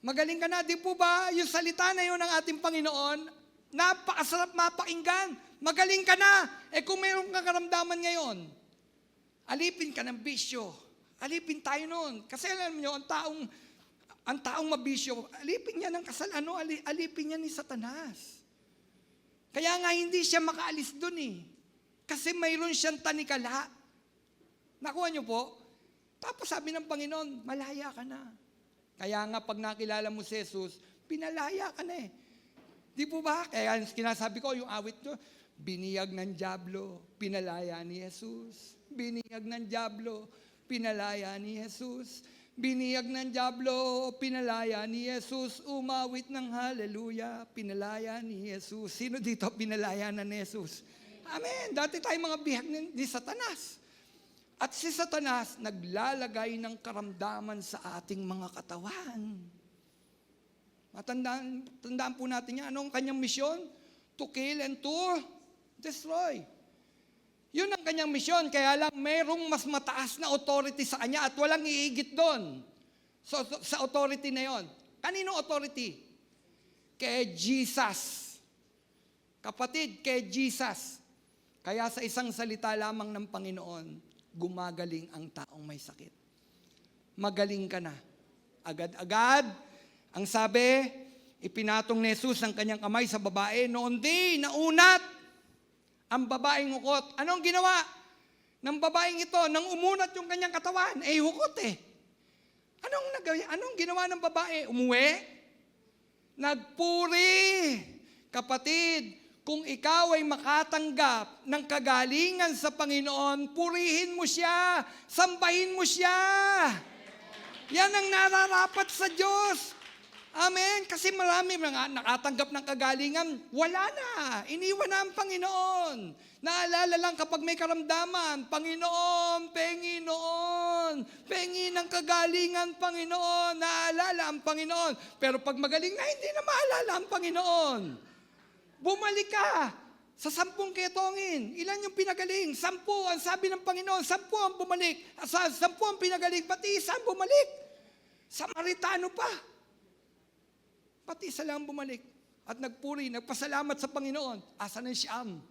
Magaling ka na. Di po ba yung salita na yun ng ating Panginoon, napakasarap mapakinggan. Magaling ka na. Kung mayroong kang karamdaman ngayon, alipin ka ng bisyo. Alipin tayo noon. Kasi alam niyo, ang taong mabisyo, alipin niya ng alipin niya ni Satanas. Kaya nga hindi siya makaalis doon eh. Kasi mayroon siyang tanikala. Nakuha niyo po? Tapos sabi ng Panginoon, malaya ka na. Kaya nga pag nakilala mo si Jesus, pinalaya ka na eh. Di po ba? Kaya kinasabi ko, yung awit ko, biniyag ng dyablo, pinalaya ni Jesus. Biniyag ng dyablo, pinalaya ni Jesus. Biniyag ng dyablo, pinalaya ni Jesus. Umawit ng hallelujah, pinalaya ni Jesus. Sino dito pinalaya na ni Jesus? Amen. Dati tayo mga bihag ni Satanas. At si Satanas naglalagay ng karamdaman sa ating mga katawan. Tandaan po natin yan. Anong kanyang misyon? To kill and to destroy. Yun ang kanyang misyon. Kaya lang mayroong mas mataas na authority sa kanya at walang iigit doon. So, sa authority na yon. Kanino authority? Kay Jesus. Kapatid, kay Jesus. Kaya sa isang salita lamang ng Panginoon, gumagaling ang taong may sakit. Magaling ka na. Agad-agad, ang sabi, ipinatong ni Jesus ang kanyang kamay sa babae, noon di naunat ang babaeng hukot. Anong ginawa ng babaeng ito? Nang umunat yung kanyang katawan, hukot eh. Anong ginawa ng babae? Umuwi? Nagpuri. Kapatid, kung ikaw ay makatanggap ng kagalingan sa Panginoon, purihin mo siya, sambahin mo siya. Yan ang nararapat sa Diyos. Amen. Kasi marami mga nakatanggap ng kagalingan, wala na. Iniwan na ang Panginoon. Naalala lang kapag may karamdaman, Panginoon, pengi noon. Pengi ng kagalingan, Panginoon. Naalala ang Panginoon. Pero pag magaling na, hindi na maalala ang Panginoon. Bumalik ka sa 10 ketongin. Ilan yung pinagaling? 10. Ang sabi ng Panginoon, 10 ang bumalik. Sa 10 ang pinagaling, pati isa ang bumalik. Samaritano pa. Pati isa lang bumalik at nagpuri, nagpasalamat sa Panginoon. Asa ng siyam?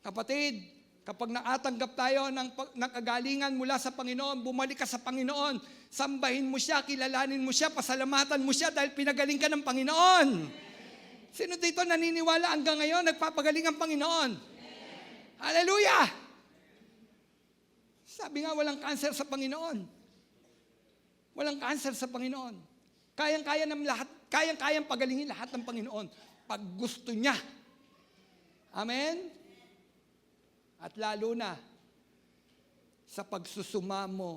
Kapatid, kapag nakatanggap tayo ng kagalingan mula sa Panginoon, bumalik ka sa Panginoon, sambahin mo siya, kilalanin mo siya, pasalamatan mo siya dahil pinagaling ka ng Panginoon. Sino dito naniniwala hanggang ngayon, nagpapagaling ang Panginoon? Hallelujah! Sabi nga, walang cancer sa Panginoon. Walang cancer sa Panginoon. Kayang-kaya ng lahat, kayang-kayang pagalingin lahat ng Panginoon pag gusto niya. Amen? At lalo na sa pagsusumamo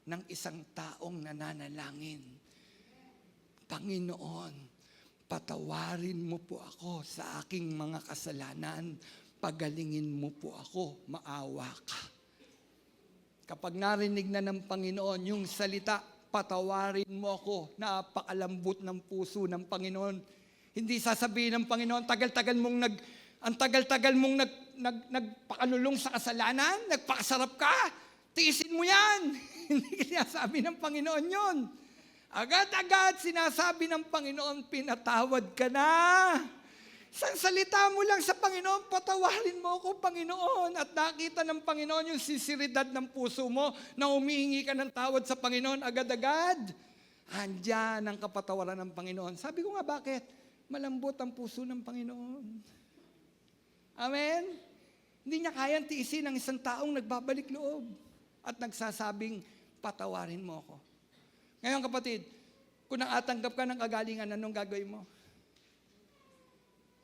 ng isang taong nananalangin. Panginoon, patawarin mo po ako sa aking mga kasalanan. Pagalingin mo po ako, maawa ka. Kapag narinig na ng Panginoon yung salita, patawarin mo ako, napakalambot ng puso ng Panginoon. Hindi sasabihin ng Panginoon, ang tagal-tagal mong nagpakalulong sa kasalanan, nagpakasarap ka, tiisin mo yan. Hindi sinasabi ng Panginoon yon. Agad-agad sinasabi ng Panginoon, pinatawad ka na. Sa salita mo lang sa Panginoon, patawarin mo ako, Panginoon. At nakita ng Panginoon yung sinseridad ng puso mo na humihingi ka ng tawad sa Panginoon agad-agad. Andiyan ang kapatawaran ng Panginoon. Sabi ko nga, bakit? Malambot ang puso ng Panginoon. Amen? Hindi niya kayang tiisin ang isang taong nagbabalik loob at nagsasabing, patawarin mo ako. Ngayon kapatid, kung nakatanggap ka ng kagalingan, anong gagawin mo?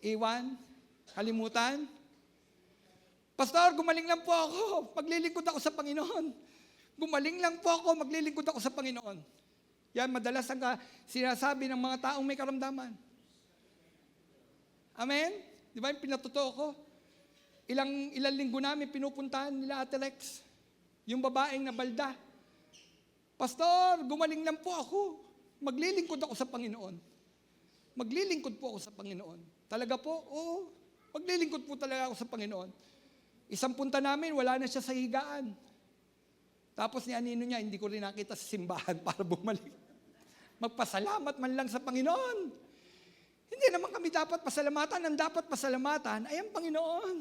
Iwan? Kalimutan? Pastor, gumaling lang po ako. Maglilingkod ako sa Panginoon. Gumaling lang po ako. Maglilingkod ako sa Panginoon. Yan, madalas ang sinasabi ng mga taong may karamdaman. Amen? Di ba yung pinatotoo ko? Ilang linggo namin pinupuntahan nila Ate Lex. Yung babaeng na balda. Pastor, gumaling lang po ako. Maglilingkod ako sa Panginoon. Maglilingkod po ako sa Panginoon. Talaga po? Oo. Maglilingkod po talaga ako sa Panginoon. Isang punta namin, wala na siya sa higaan. Tapos ni anino niya, hindi ko rin nakita sa simbahan para bumalik. Magpasalamat man lang sa Panginoon. Hindi naman kami dapat pasalamatan. Ang dapat pasalamatan ay ang Panginoon.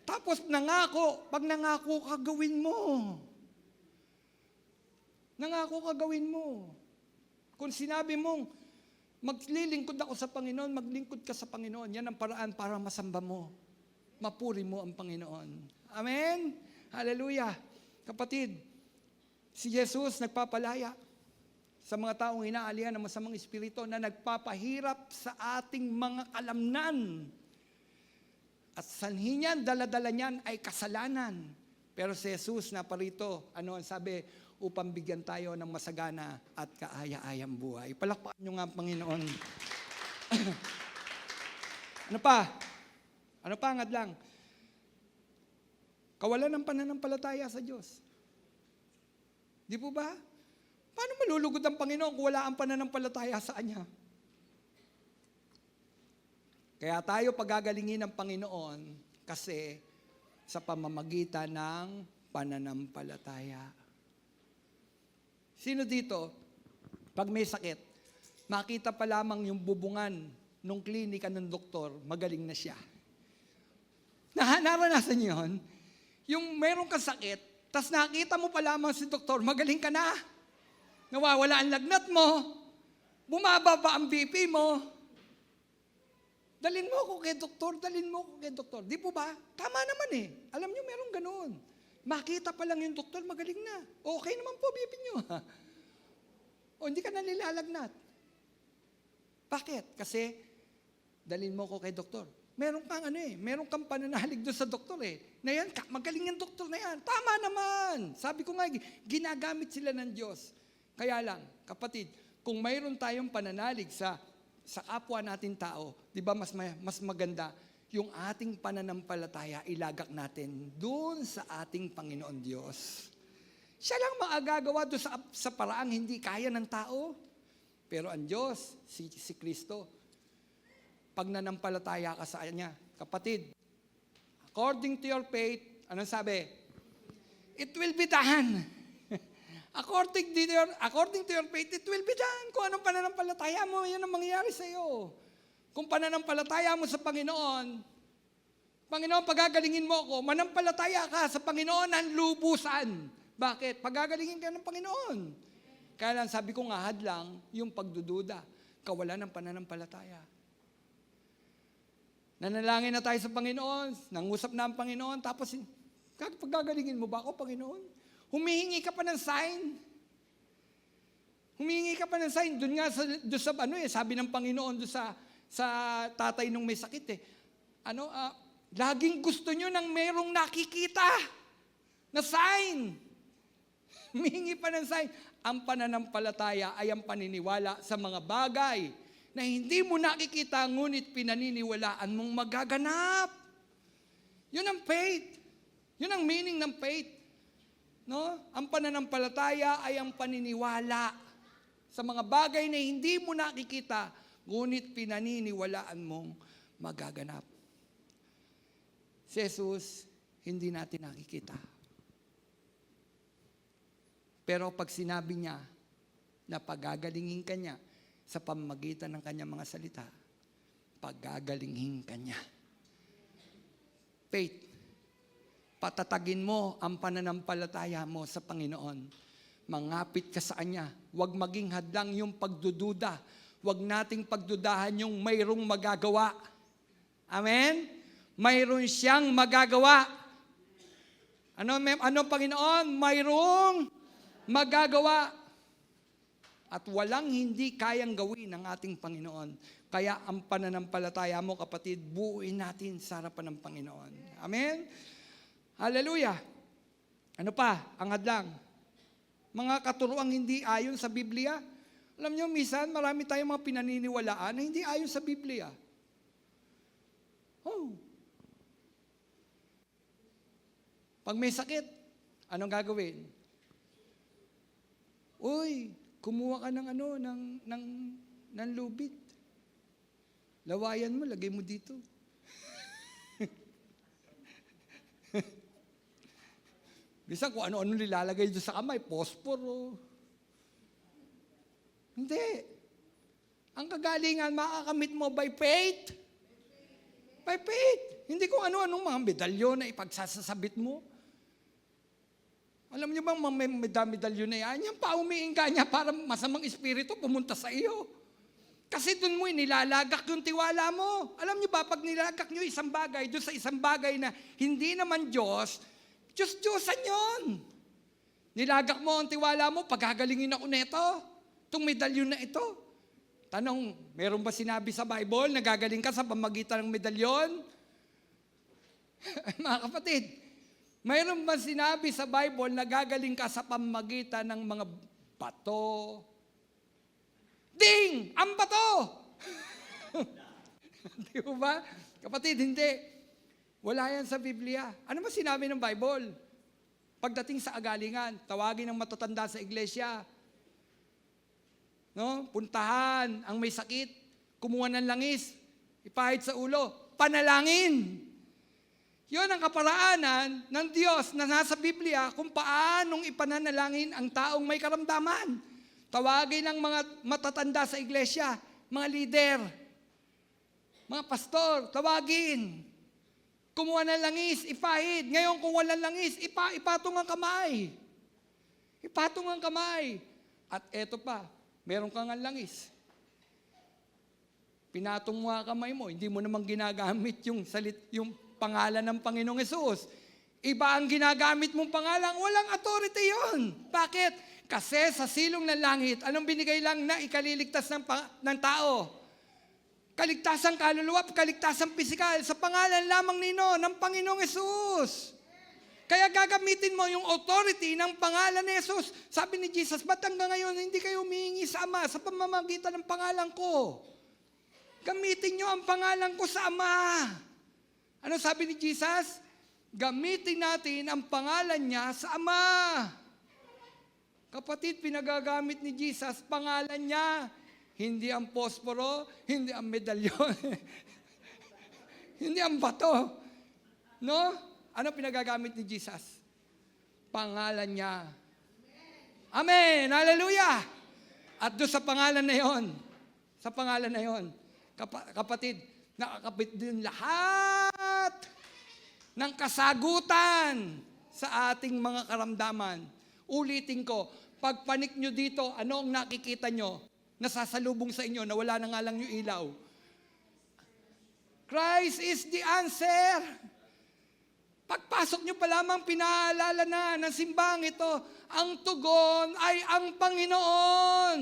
Tapos nangako. Pag nangako ka, gawin mo. Nangako ka, gawin mo. Kung sinabi mong, maglilingkod ako sa Panginoon, maglingkod ka sa Panginoon. Yan ang paraan para masamba mo. Mapuri mo ang Panginoon. Amen? Hallelujah. Kapatid, si Jesus nagpapalaya sa mga taong inaalihan ng masamang espiritu na nagpapahirap sa ating mga kalamnan. At sanhi niyan, dala-dala niyan ay kasalanan. Pero si Jesus na parito, ano ang sabi? Upang bigyan tayo ng masagana at kaaya-ayang buhay. Palakpakan nyo nga, Panginoon. Ano pa? Ano pa, ngadlang? Kawalan ng pananampalataya sa Diyos. Di po ba? Paano malulugod ang Panginoon kung wala ang pananampalataya sa Kanya? Kaya tayo pagagalingin ng Panginoon kasi sa pamamagitan ng pananampalataya. Sino dito, pag may sakit, makita pa lamang yung bubungan nung klinika ng doktor, magaling na siya. Naranasan niyo yun? Yung meron kang sakit, tas nakita mo pa lamang si doktor, magaling ka na. Nawawala ang lagnat mo, bumababa ang BP mo. Dalin mo ako kay doktor, dalin mo ako kay doktor. Di po ba? Tama naman eh. Alam niyo, meron ganun. Makita pa lang yung doktor, magaling na. Okay naman po, BP nyo. O hindi ka nalilalagnat. Bakit? Kasi, dalhin mo ko kay doktor. Meron kang pananalig doon sa doktor Na yan, magaling yung doktor na yan. Tama naman. Sabi ko nga, ginagamit sila ng Diyos. Kaya lang, kapatid, kung mayroon tayong pananalig sa kapwa natin tao, di ba mas maganda yung ating pananampalataya ilagak natin doon sa ating Panginoon Diyos. Siya lang maagagawa doon sa paraang hindi kaya ng tao. Pero ang Diyos, si Kristo, pag nanampalataya ka sa Kanya, kapatid, according to your faith, anong sabi? It will be done. According to your faith, it will be done. Kung anong pananampalataya mo, yan ang mangyayari sa iyo. Kung pananampalataya mo sa Panginoon, pagagalingin mo ako, manampalataya ka sa Panginoon ang lubusan. Bakit? Pagagalingin ka ng Panginoon. Kaya lang sabi ko nga, hadlang yung pagdududa, kawalan ng pananampalataya. Nanalangin na tayo sa Panginoon, nangusap na ang Panginoon, tapos pagagalingin mo ba ako, Panginoon? Humihingi ka pa ng sign. Humihingi ka pa ng sign. Doon nga sabi ng Panginoon doon sa tatay nung may sakit laging gusto nyo nang merong nakikita na sign. Humihingi pa ng sign. Ang pananampalataya ay ang paniniwala sa mga bagay na hindi mo nakikita ngunit pinaniniwalaan mong magaganap. Yun ang faith. Yun ang meaning ng faith. No? Ang pananampalataya ay ang paniniwala sa mga bagay na hindi mo nakikita, ngunit pinaniniwalaan mong magaganap. Si Jesus, hindi natin nakikita. Pero pag sinabi niya na pagagalingin ka niya sa pamamagitan ng kanyang mga salita, pagagalingin ka niya. Faith. Patatagin mo ang pananampalataya mo sa Panginoon. Mangapit ka sa Kanya. Huwag maging hadlang yung pagdududa. Huwag nating pagdudahan yung mayroong magagawa. Amen? Mayroon siyang magagawa. Ano Panginoon? Mayroong magagawa. At walang hindi kayang gawin ng ating Panginoon. Kaya ang pananampalataya mo, kapatid, buuin natin sa harapan ng Panginoon. Amen? Hallelujah. Ano pa? Ang hadlang. Mga katuroang hindi ayon sa Biblia. Alam nyo, minsan marami tayong mga pinaniniwalaan na hindi ayon sa Biblia. Oh. Pag may sakit, anong gagawin? Uy, kumuha ka ng lubid. Lawayan mo, lagay mo dito. Bisa kung ano-ano nilalagay doon sa kamay, posporo. Hindi. Ang kagalingan, makakamit mo by faith. By faith. Hindi kung ano-anong mga medalyon na ipagsasabit mo. Alam niyo bang mga medalyon na yan pa umiingga niya para masamang espiritu pumunta sa iyo. Kasi doon mo nilalagak yung tiwala mo. Alam niyo ba, pag nilalagak niyo isang bagay, doon sa isang bagay na hindi naman Diyos-Diyosan yun. Nilagak mo ang tiwala mo, pagagalingin ako neto. Itong medalyon na ito. Tanong, meron ba sinabi sa Bible, nagagaling ka sa pamagitan ng medalyon? Mga kapatid, mayroon ba sinabi sa Bible, nagagaling ka sa pamagitan ng mga bato? Ding! Ang bato! Di ba? Kapatid, hindi. Wala yan sa Biblia. Ano ba sinabi ng Bible? Pagdating sa agalingan, tawagin ang matatanda sa iglesia. No? Puntahan ang may sakit, kumuha ng langis, ipahid sa ulo, panalangin. Yun ang kaparaanan ng Diyos na nasa Biblia kung paanong ipananalangin ang taong may karamdaman. Tawagin ang mga matatanda sa iglesia, mga leader, mga pastor, tawagin. Kumuha ng langis, ipahid. Ngayon kung walang langis, ipatong ang kamay. Ipatong ang kamay. At eto pa, meron kang langis. Pinatong mo ang kamay mo, hindi mo namang ginagamit yung pangalan ng Panginoong Hesus. Iba ang ginagamit mong pangalan, walang authority yun. Bakit? Kasi sa silong ng langit, anong binigay lang na ikaliligtas ng tao? Kaligtasang kaluluwa, kaligtasang pisikal, sa pangalan lamang ng Panginoong Hesus. Kaya gagamitin mo yung authority ng pangalan ni Jesus. Sabi ni Jesus, ba't hanggang ngayon hindi kayo humihingi sa Ama sa pamamagitan ng pangalan ko? Gamitin nyo ang pangalan ko sa Ama. Ano sabi ni Jesus? Gamitin natin ang pangalan niya sa Ama. Kapatid, pinagagamit ni Jesus, pangalan niya. Hindi ang posporo, hindi ang medalyon, hindi ang bato. No? Ano pinagagamit ni Jesus? Pangalan niya. Amen! Hallelujah! At doon sa pangalan na yon, kapatid, nakakapit din lahat ng kasagutan sa ating mga karamdaman. Ulitin ko, pagpanik nyo dito, ano ang nakikita nyo? Nasasalubong sa inyo na wala na nga lang yung ilaw. Christ is the answer. Pagpasok nyo pa lamang, pinaalala na ng simbang ito, ang tugon ay ang Panginoon.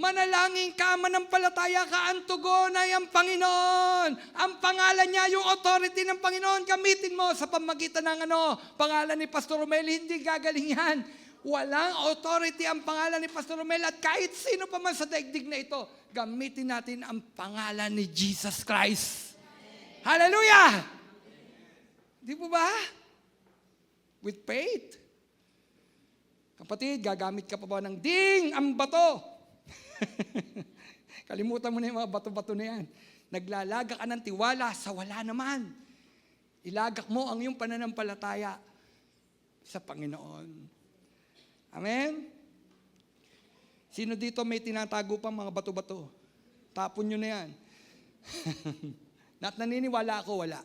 Manalangin ka, manampalataya ka, ang tugon ay ang Panginoon. Ang pangalan niya, yung authority ng Panginoon, gamitin mo sa pamagitan ng pangalan ni Pastor Romel, hindi gagaling yan. Walang authority ang pangalan ni Pastor Romel at kahit sino pa man sa daigdig na ito, gamitin natin ang pangalan ni Jesus Christ. Hallelujah! Di po ba? With faith. Kapatid, gagamit ka pa ba ng ding ang bato? Kalimutan mo na yung mga bato-bato na yan. Naglalaga ka ng tiwala sa wala naman. Ilagak mo ang iyong pananampalataya sa Panginoon. Amen? Sino dito may tinatago pang mga bato-bato? Tapon nyo na yan. At naniniwala ako, wala.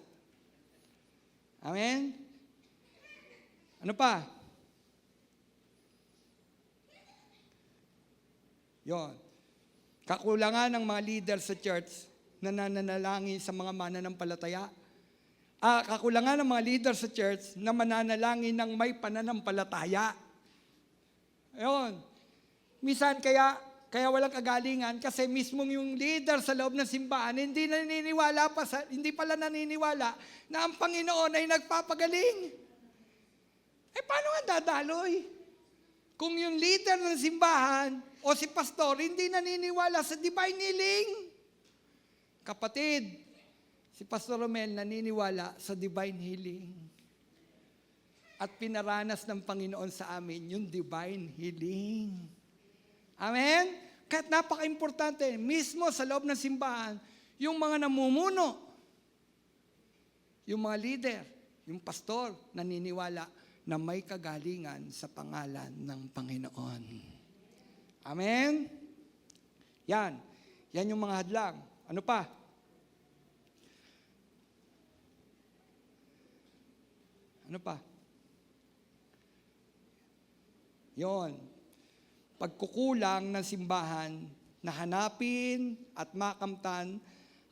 Amen? Ano pa? Yon. Kakulangan ng mga leader sa church na nananalangin sa mga mananampalataya. Kakulangan ng mga leader sa church na mananalangin ng may pananampalataya. Yon. Minsan kaya walang kagalingan kasi mismong yung leader sa loob ng simbahan hindi pala naniniwala na ang Panginoon ay nagpapagaling. Paano nga dadaloy? Kung yung leader ng simbahan o si pastor hindi naniniwala sa divine healing. Kapatid, si Pastor Romel naniniwala sa divine healing. At pinaranas ng Panginoon sa amin yung divine healing. Amen? Kahit napaka-importante, mismo sa loob ng simbahan, yung mga namumuno, yung mga leader, yung pastor, naniniwala na may kagalingan sa pangalan ng Panginoon. Amen? Yan. Yan yung mga hadlang. Ano pa? Ano pa? Yon. Pagkukulang ng simbahan na hanapin at makamtan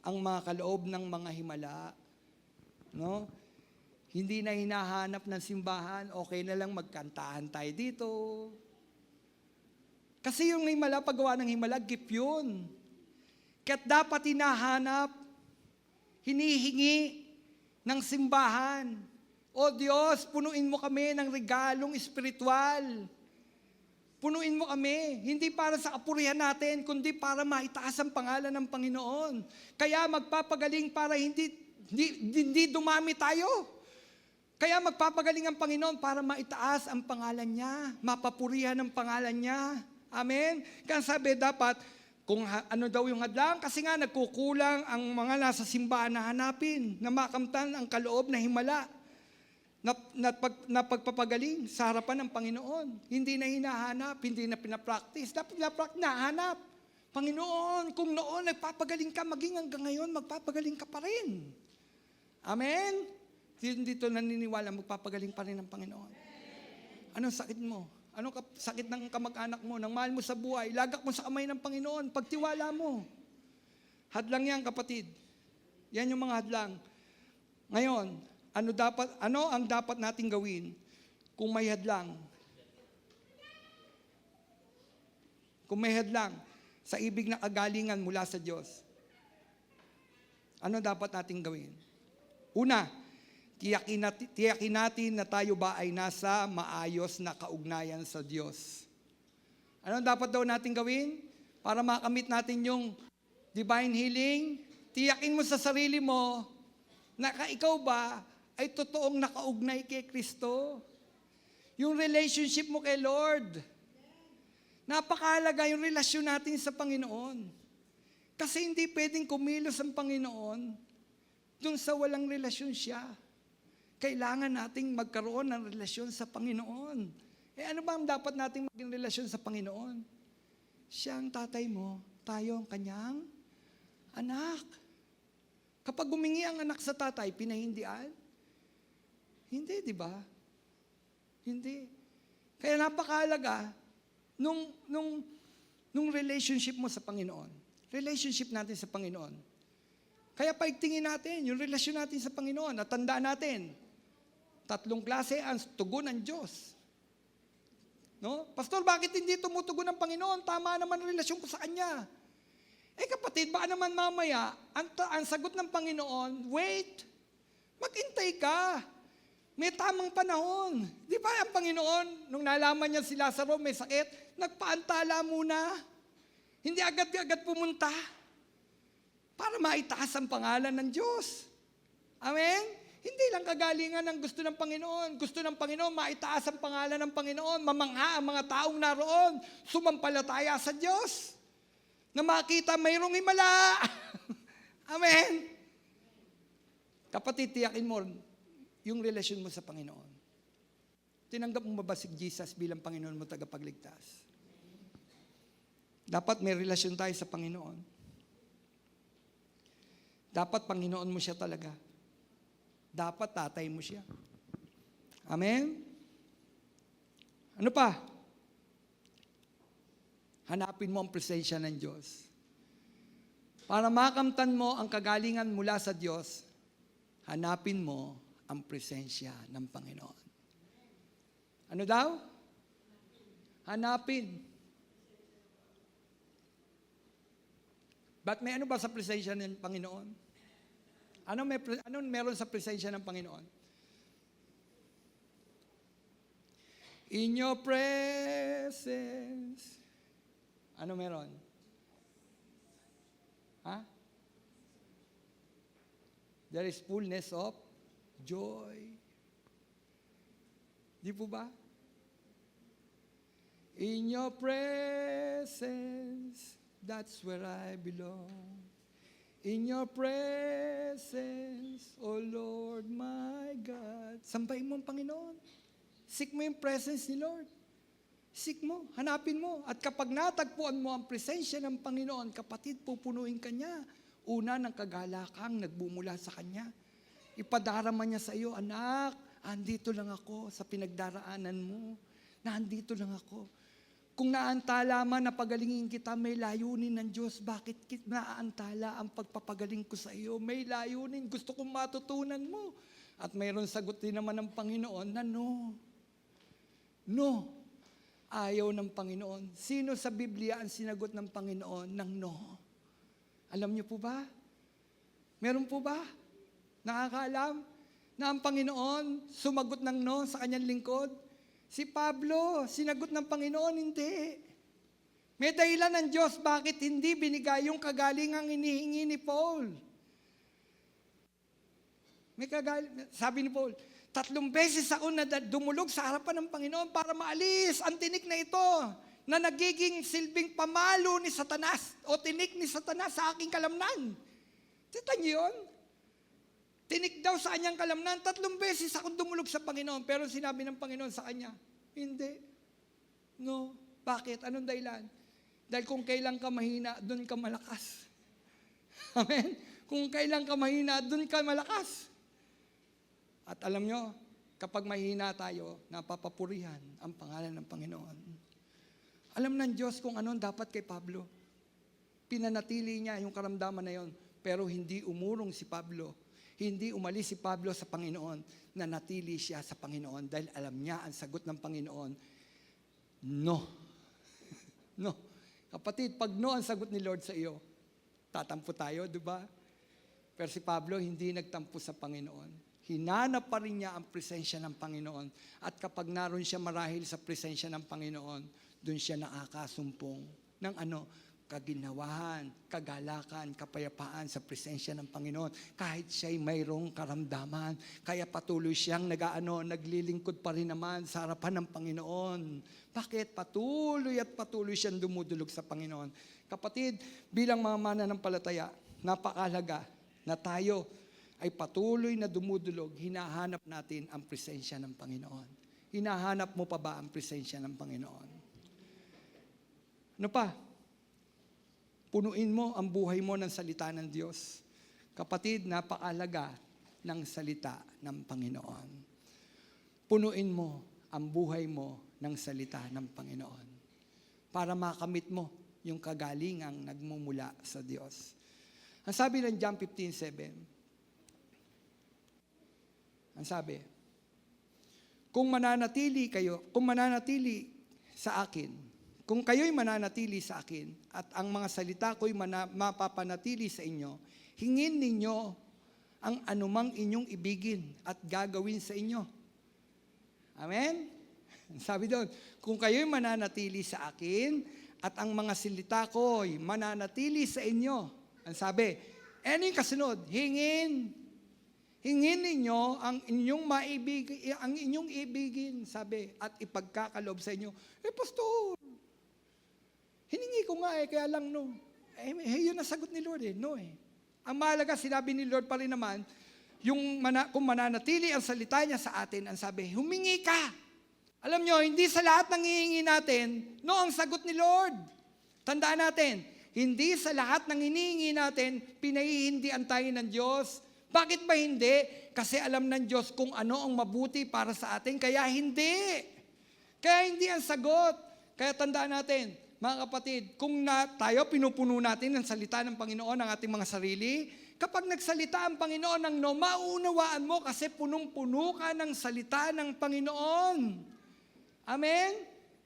ang mga kaloob ng mga himala. No? Hindi na hinahanap ng simbahan, okay na lang magkantahan tayo dito. Kasi yung himala, paggawa ng himala, gift yun. Kaya't dapat hinahanap, hinihingi ng simbahan. O Diyos, punuin mo kami ng regalong espiritual. Punuin mo kami, hindi para sa kapurihan natin, kundi para maitaas ang pangalan ng Panginoon. Kaya magpapagaling para hindi dumami tayo. Kaya magpapagaling ang Panginoon para maitaas ang pangalan niya, mapapurihan ang pangalan niya. Amen? Kaya sabi dapat, kung ano daw yung hadlang, kasi nga nagkukulang ang mga nasa simbahan na hanapin, na makamtan ang kaloob na himala. Na pagpapagaling sa harapan ng Panginoon. Hindi na hinahanap, hindi na pinapractice. Dapat nahanap. Panginoon, kung noon nagpapagaling ka, maging hanggang ngayon, magpapagaling ka pa rin. Amen? Dito naniniwala, magpapagaling pa rin ang Panginoon. Anong sakit mo? Anong sakit ng kamag-anak mo, ng mahal mo sa buhay? Lagak mo sa kamay ng Panginoon, pagtiwala mo. Hadlang yan, kapatid. Yan yung mga hadlang. Ngayon, ano ang dapat nating gawin kung may hadlang? Kung may hadlang sa ibig na kagalingan mula sa Diyos. Ano dapat nating gawin? Una, Tiyakin natin na tayo ba ay nasa maayos na kaugnayan sa Diyos. Ano dapat daw natin gawin para makamit natin yung divine healing? Tiyakin mo sa sarili mo na ikaw ba ay totoong nakaugnay kay Kristo. Yung relationship mo kay Lord. Napakahalaga yung relasyon natin sa Panginoon. Kasi hindi pwedeng kumilos ang Panginoon dun sa walang relasyon siya. Kailangan nating magkaroon ng relasyon sa Panginoon. Ano ba ang dapat nating maging relasyon sa Panginoon? Siya ang tatay mo, tayo ang kanyang anak. Kapag humingi ang anak sa tatay, pinahindian? Hindi, di ba? Hindi. Kaya napakahalaga nung relationship mo sa Panginoon. Relationship natin sa Panginoon. Kaya paigtingin natin yung relasyon natin sa Panginoon at tandaan natin, 3 klase ang tugon ng Diyos. No? Pastor, bakit hindi tumutugon ng Panginoon? Tama naman ang relasyon ko sa Kanya. Kapatid, baka naman mamaya, ang sagot ng Panginoon, wait, maghintay ka. May tamang panahon. Di ba ang Panginoon, nung nalaman niya si Lazaro may sakit, nagpaantala muna. Hindi agad-agad pumunta para maitaas ang pangalan ng Diyos. Amen? Hindi lang kagalingan ng gusto ng Panginoon. Gusto ng Panginoon, maitaas ang pangalan ng Panginoon, mamangha ang mga taong naroon, sumampalataya sa Diyos, na makita mayroong himala. Amen? Kapatid, tiyakin mo yung relasyon mo sa Panginoon. Tinanggap mo ba si Jesus bilang Panginoon mo tagapagligtas? Dapat may relasyon tayo sa Panginoon. Dapat Panginoon mo siya talaga. Dapat tatay mo siya. Amen? Ano pa? Hanapin mo ang presensya ng Diyos. Para makamtan mo ang kagalingan mula sa Diyos, hanapin mo ang presensya ng Panginoon. Ano daw? Hanapin. But may ano ba sa presensya ng Panginoon? Anong meron sa presensya ng Panginoon? In your presence. Ano meron? There is fullness of joy. Di po ba? In your presence, that's where I belong. In your presence, O Lord my God. Sambahin mo ang Panginoon. Seek mo yung presence ni Lord. Seek mo, hanapin mo. At kapag natagpuan mo ang presensya ng Panginoon, kapatid, pupunuin ka niya. Una ng kagalakang nagbumula sa Kanya. Ipadarama niya sa iyo, anak, andito lang ako sa pinagdaraanan mo. Nandito lang ako. Kung naantala man na pagalingin kita, may layunin ng Diyos. Bakit naantala ang pagpapagaling ko sa iyo? May layunin. Gusto kong matutunan mo. At mayroon sagot din naman ng Panginoon na no. No. Ayaw ng Panginoon. Sino sa Biblia ang sinagot ng Panginoon ng no? Alam niyo po ba? Meron po ba? Nakakaalam na ang Panginoon sumagot ng no sa kanyang lingkod? Si Pablo, sinagot ng Panginoon, hindi. May dahilan ng Diyos bakit hindi binigay yung kagalingang inihingi ni Paul. Sabi ni Paul, 3 beses ako na dumulog sa harapan ng Panginoon para maalis ang tinik na ito na nagiging silbing pamalo ni Satanas o tinik ni Satanas sa aking kalamnan. Tita niyo yun? Tinik daw sa kanyang kalamnan, 3 beses akong dumulog sa Panginoon. Pero sinabi ng Panginoon sa kanya, hindi. No. Bakit? Anong dahilan? Dahil kung kailan ka mahina, doon ka malakas. Amen? Kung kailan ka mahina, doon ka malakas. At alam nyo, kapag mahina tayo, napapapurihan ang pangalan ng Panginoon. Alam ng Diyos kung anong dapat kay Pablo. Pinanatili niya yung karamdaman na yon, pero hindi umurong si Pablo. Hindi umalis si Pablo sa Panginoon, na natili siya sa Panginoon dahil alam niya ang sagot ng Panginoon, no. No. Kapatid, pag no ang sagot ni Lord sa iyo, tatampo tayo, di ba? Pero si Pablo hindi nagtampo sa Panginoon. hinanap pa rin niya ang presensya ng Panginoon. At kapag naroon siya marahil sa presensya ng Panginoon, doon siya nakakasumpong ng kaginawahan, kagalakan, kapayapaan sa presensya ng Panginoon. Kahit siya'y mayroong karamdaman, kaya patuloy siyang naglilingkod pa rin naman sa harapan ng Panginoon. Bakit? Patuloy at patuloy siyang dumudulog sa Panginoon. Kapatid, bilang mga mananampalataya, napakahalaga na tayo ay patuloy na dumudulog, hinahanap natin ang presensya ng Panginoon. Hinahanap mo pa ba ang presensya ng Panginoon? Ano pa? Punuin mo ang buhay mo ng salita ng Diyos. Kapatid, napakahalaga ng salita ng Panginoon. Punuin mo ang buhay mo ng salita ng Panginoon para makamit mo yung kagalingang nagmumula sa Diyos. Ang sabi ng John 15:7, ang sabi, kung mananatili sa akin, kung kayo'y mananatili sa akin at ang mga salita ko'y mapapanatili sa inyo, hingin ninyo ang anumang inyong ibigin at gagawin sa inyo. Amen? Sabi doon, kung kayo'y mananatili sa akin at ang mga salita ko'y mananatili sa inyo. Ang sabi, ano yung kasunod? Hingin ninyo ang inyong ibigin, sabi, at ipagkakaloob sa inyo. Pastor, hiningi ko nga kaya lang no. Yun ang sagot ni Lord no Ang mahalaga, sinabi ni Lord pa rin naman, kung mananatili ang salita niya sa atin, ang sabi, humingi ka. Alam nyo, hindi sa lahat ng hihingi natin, ang sagot ni Lord. Tandaan natin, hindi sa lahat ng hinihingi natin, pinahihindian tayo ng Diyos. Bakit ba hindi? Kasi alam ng Diyos kung ano ang mabuti para sa atin, kaya hindi. Kaya hindi ang sagot. Kaya tandaan natin, mga kapatid, kung tayo pinupuno natin ng salita ng Panginoon ang ating mga sarili, kapag nagsalita ang Panginoon ng maunawaan mo kasi punong-puno ka ng salita ng Panginoon. Amen?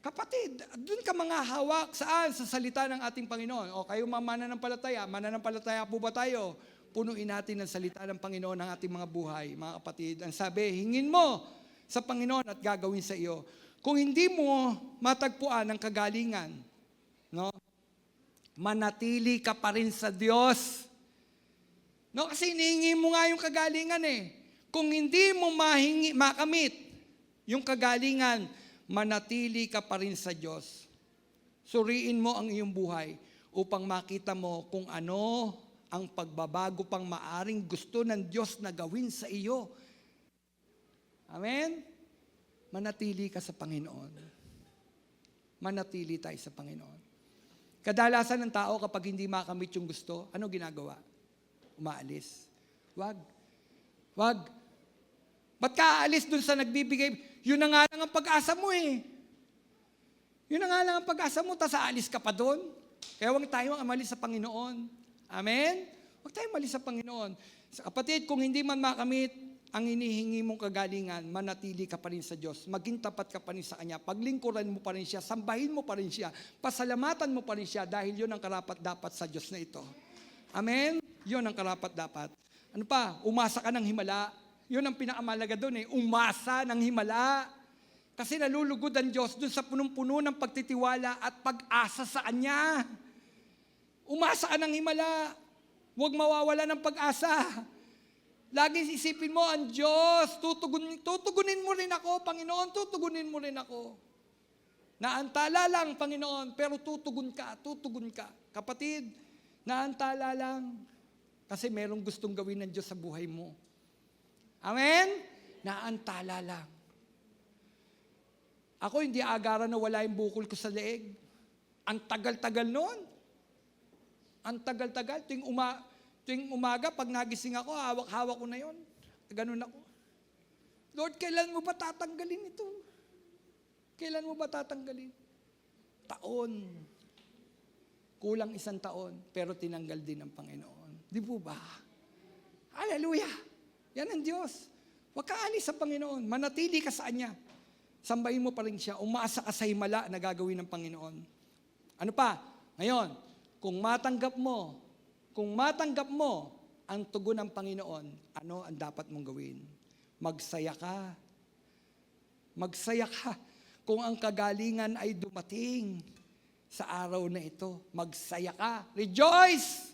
Kapatid, doon ka mga hawak saan? Sa salita ng ating Panginoon. O kayo mananampalataya po ba tayo? Punuin natin ang salita ng Panginoon ang ating mga buhay, mga kapatid. Ang sabi, hingin mo sa Panginoon at gagawin sa iyo. Kung hindi mo matagpuan ang kagalingan, manatili ka pa rin sa Diyos. Kasi hinihingi mo nga yung kagalingan Kung hindi mo makamit yung kagalingan, manatili ka pa rin sa Diyos. Suriin mo ang iyong buhay upang makita mo kung ano ang pagbabago pang maaring gusto ng Diyos na gawin sa iyo. Amen? Manatili ka sa Panginoon. Manatili tayo sa Panginoon. Kadalasan ng tao kapag hindi makamit yung gusto, ano ginagawa? Umaalis. Wag. Ba't ka aalis dun sa nagbibigay? Yun na nga lang ang pag-asa mo Yun na nga lang ang pag-asa mo, tas aalis ka pa dun. Kaya huwag tayong amalis sa Panginoon. Amen? Huwag tayong amalis sa Panginoon. Kapatid, kung hindi man makamit ang hinihingi mong kagalingan, manatili ka pa rin sa Diyos. Maging tapat ka pa rin sa Kanya. Paglingkuran mo pa rin siya. Sambahin mo pa rin siya. Pasalamatan mo pa rin siya dahil yun ang karapat-dapat sa Diyos na ito. Amen? Yun ang karapat-dapat. Ano pa? Umasa ka ng himala. Yun ang pinakamalaga doon Umasa ng himala. Kasi nalulugod ang Diyos doon sa punong-puno ng pagtitiwala at pag-asa sa Kanya. Umasa ka ng himala. Huwag mawawala ng pag-asa. Lagi isipin mo, ang Diyos, tutugunin mo rin ako, Panginoon, tutugunin mo rin ako. Naantala lang, Panginoon, pero tutugon ka. Kapatid, naantala lang. Kasi merong gustong gawin ng Diyos sa buhay mo. Amen? Naantala lang. Ako hindi agaran na wala yung bukol ko sa leeg. Ang tagal-tagal noon. Ang tagal-tagal. Tuwing umaga, pag nagising ako, hawak-hawak ko na yon. Ganun ako. Lord, kailan mo ba tatanggalin ito? Kailan mo ba tatanggalin? Taon. Kulang 1 taon, pero tinanggal din ng Panginoon. Di po ba? Hallelujah! Yan ang Diyos. Huwag ka alis sa Panginoon. Manatili ka sa Kanya. Sambahin mo pa rin siya. Umasa ka sa himala na gagawin ng Panginoon. Ano pa? Ngayon, kung matanggap mo ang tugon ng Panginoon, ano ang dapat mong gawin? Magsaya ka. Magsaya ka kung ang kagalingan ay dumating sa araw na ito. Magsaya ka. Rejoice!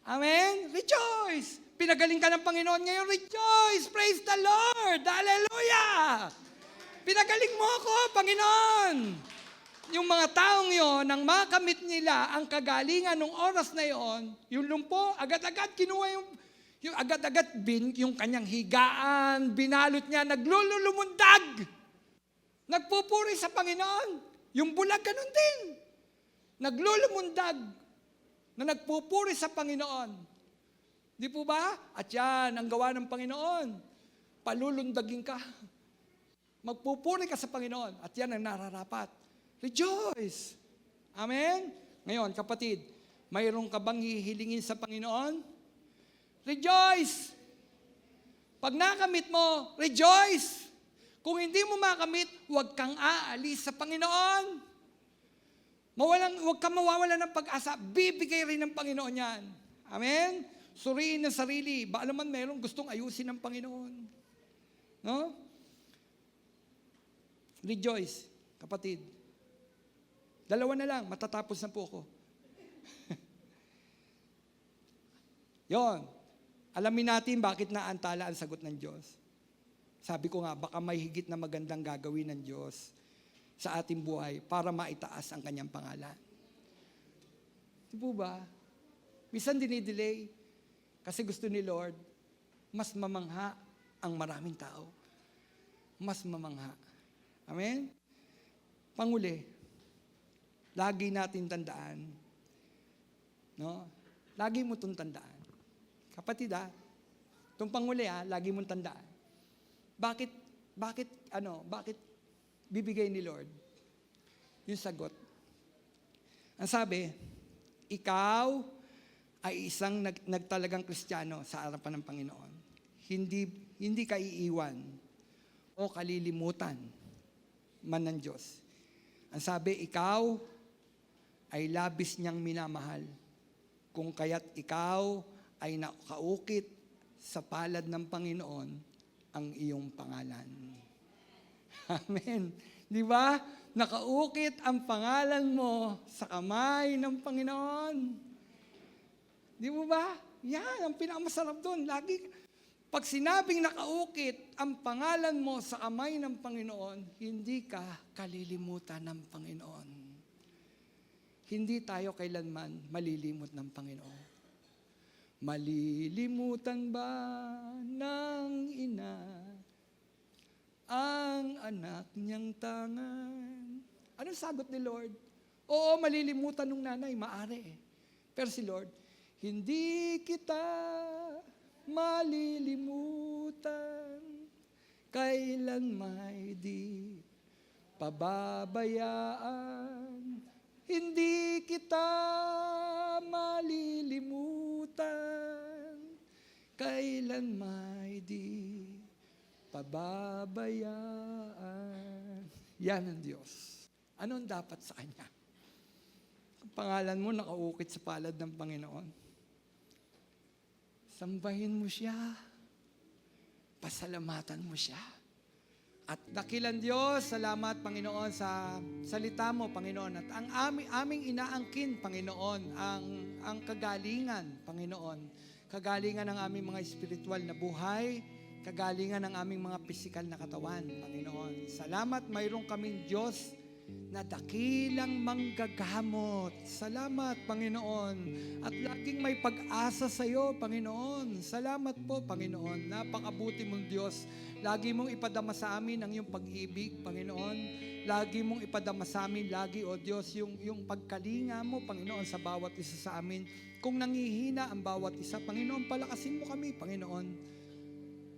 Amen? Rejoice! Pinagaling ka ng Panginoon ngayon. Rejoice! Praise the Lord! Hallelujah! Pinagaling mo ako, Panginoon! Yung mga taong yon, nang makamit nila ang kagalingan ng oras na yon, yung lumpo, agad-agad kinuha yung agad-agad yung kanyang higaan, binalot niya, naglulumundag. Nagpupuri sa Panginoon. Yung bulag, ganun din. Naglulumundag na nagpupuri sa Panginoon. Di po ba? At yan, ang gawa ng Panginoon. Palulundagin ka. Magpupuri ka sa Panginoon. At yan ang nararapat. Rejoice! Amen? Ngayon, kapatid, mayroon ka bang hihilingin sa Panginoon? Rejoice! Pag nakamit mo, rejoice! Kung hindi mo makamit, huwag kang aalis sa Panginoon. Huwag kang mawawala ng pag-asa. Bibigay rin ng Panginoon yan. Amen? Suriin ng sarili. Ba naman mayroong gustong ayusin ng Panginoon. No? Rejoice, kapatid. Dalawa na lang, matatapos na po ako. Yon. Alamin natin bakit naantala ang sagot ng Diyos. Sabi ko nga, baka may higit na magandang gagawin ng Diyos sa ating buhay para maitaas ang kanyang pangalan. Di po ba? Minsan dinidelay kasi gusto ni Lord, mas mamangha ang maraming tao. Mas mamangha. Amen? Panguli, lagi natin tandaan, no? Lagi mo itong tandaan. Kapatid itong panguli lagi mong tandaan. Bakit bibigay ni Lord yung sagot? Ang sabi, ikaw ay isang nagtalagang Kristiyano sa harapan ng Panginoon. Hindi ka iiwan o kalilimutan man ng Diyos. Ang sabi, ikaw ay labis niyang minamahal. Kung kaya't ikaw ay nakaukit sa palad ng Panginoon ang iyong pangalan. Amen. Di ba? Nakaukit ang pangalan mo sa kamay ng Panginoon. Di mo ba? Yan, ang pinakamasarap doon. Lagi, pag sinabing nakaukit ang pangalan mo sa kamay ng Panginoon, hindi ka kalilimutan ng Panginoon. Hindi tayo kailanman malilimot ng Panginoon. Malilimutan ba ng ina ang anak niyang tangan? Anong sagot ni Lord? Oo, malilimutan ng nanay, maaari. Pero si Lord, hindi kita malilimutan, kailan may di pababayaan. Hindi kita malilimutan, kailan may di pababayaan. Yan ang Diyos. Ano ang dapat sa Kanya? Ang pangalan mo nakaukit sa palad ng Panginoon. Sambahin mo siya. Pasalamatan mo siya. At dakilan Diyos, salamat Panginoon sa salita mo, Panginoon. At ang aming inaangkin, Panginoon, ang kagalingan, Panginoon. Kagalingan ng aming mga espiritual na buhay, kagalingan ng aming mga pisikal na katawan, Panginoon. Salamat, mayroong kaming Diyos na dakilang manggagamot. Salamat, Panginoon. At laging may pag-asa sa iyo, Panginoon. Salamat po, Panginoon. Napakabuti mong Diyos. Lagi mong ipadama sa amin ang iyong pag-ibig, Panginoon. Lagi mong ipadama sa amin, lagi, O Diyos, yung pagkalinga mo, Panginoon, sa bawat isa sa amin. Kung nangihina ang bawat isa, Panginoon, palakasin mo kami, Panginoon.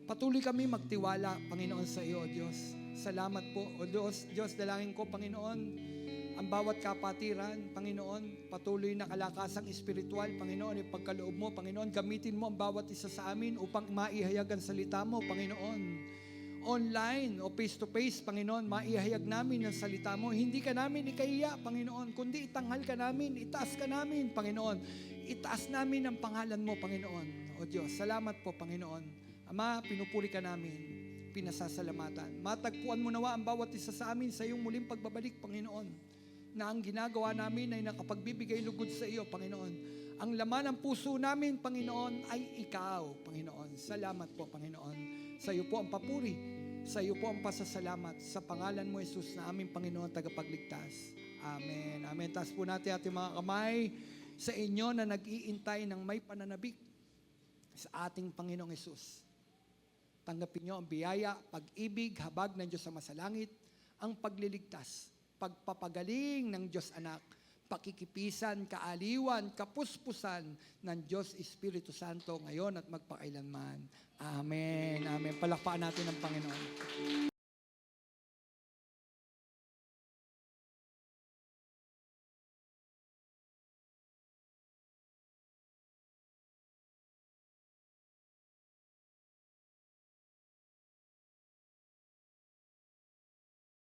Patuloy kami magtiwala, Panginoon, sa iyo, O Diyos. Salamat po, O Diyos. Diyos, dalangin ko, Panginoon, ang bawat kapatiran, Panginoon, patuloy na kalakasang espiritual, Panginoon, ipagkaloob mo, Panginoon, gamitin mo ang bawat isa sa amin upang maihayag ang salita mo, Panginoon. Online o face-to-face, Panginoon, maihayag namin ang salita mo. Hindi ka namin ikahiya, Panginoon, kundi itanghal ka namin, itaas ka namin, Panginoon. Itaas namin ang pangalan mo, Panginoon. O Diyos, salamat po, Panginoon. Ama, pinupuri ka namin, pinasasalamatan. Matagpuan mo nawa ang bawat isa sa amin sa iyong muling pagbabalik, Panginoon, na ang ginagawa namin ay nakapagbibigay lugod sa iyo, Panginoon. Ang laman ng puso namin, Panginoon, ay ikaw, Panginoon. Salamat po, Panginoon. Sa iyo po ang papuri, sa iyo po ang pasasalamat. Sa pangalan mo, Jesus, na aming Panginoon, tagapagligtas. Amen. Amen. Taas po natin ating mga kamay sa inyo na nag-iintay ng may pananabik sa ating Panginoong Jesus. Tanggapin niyo ang biyaya, pag-ibig, habag ng Diyos sa masalangit, ang pagliligtas, pagpapagaling ng Diyos Anak, pakikipisan, kaaliwan, kapuspusan ng Diyos Espiritu Santo ngayon at magpakailanman. Amen. Amen. Palakpakan natin ang Panginoon.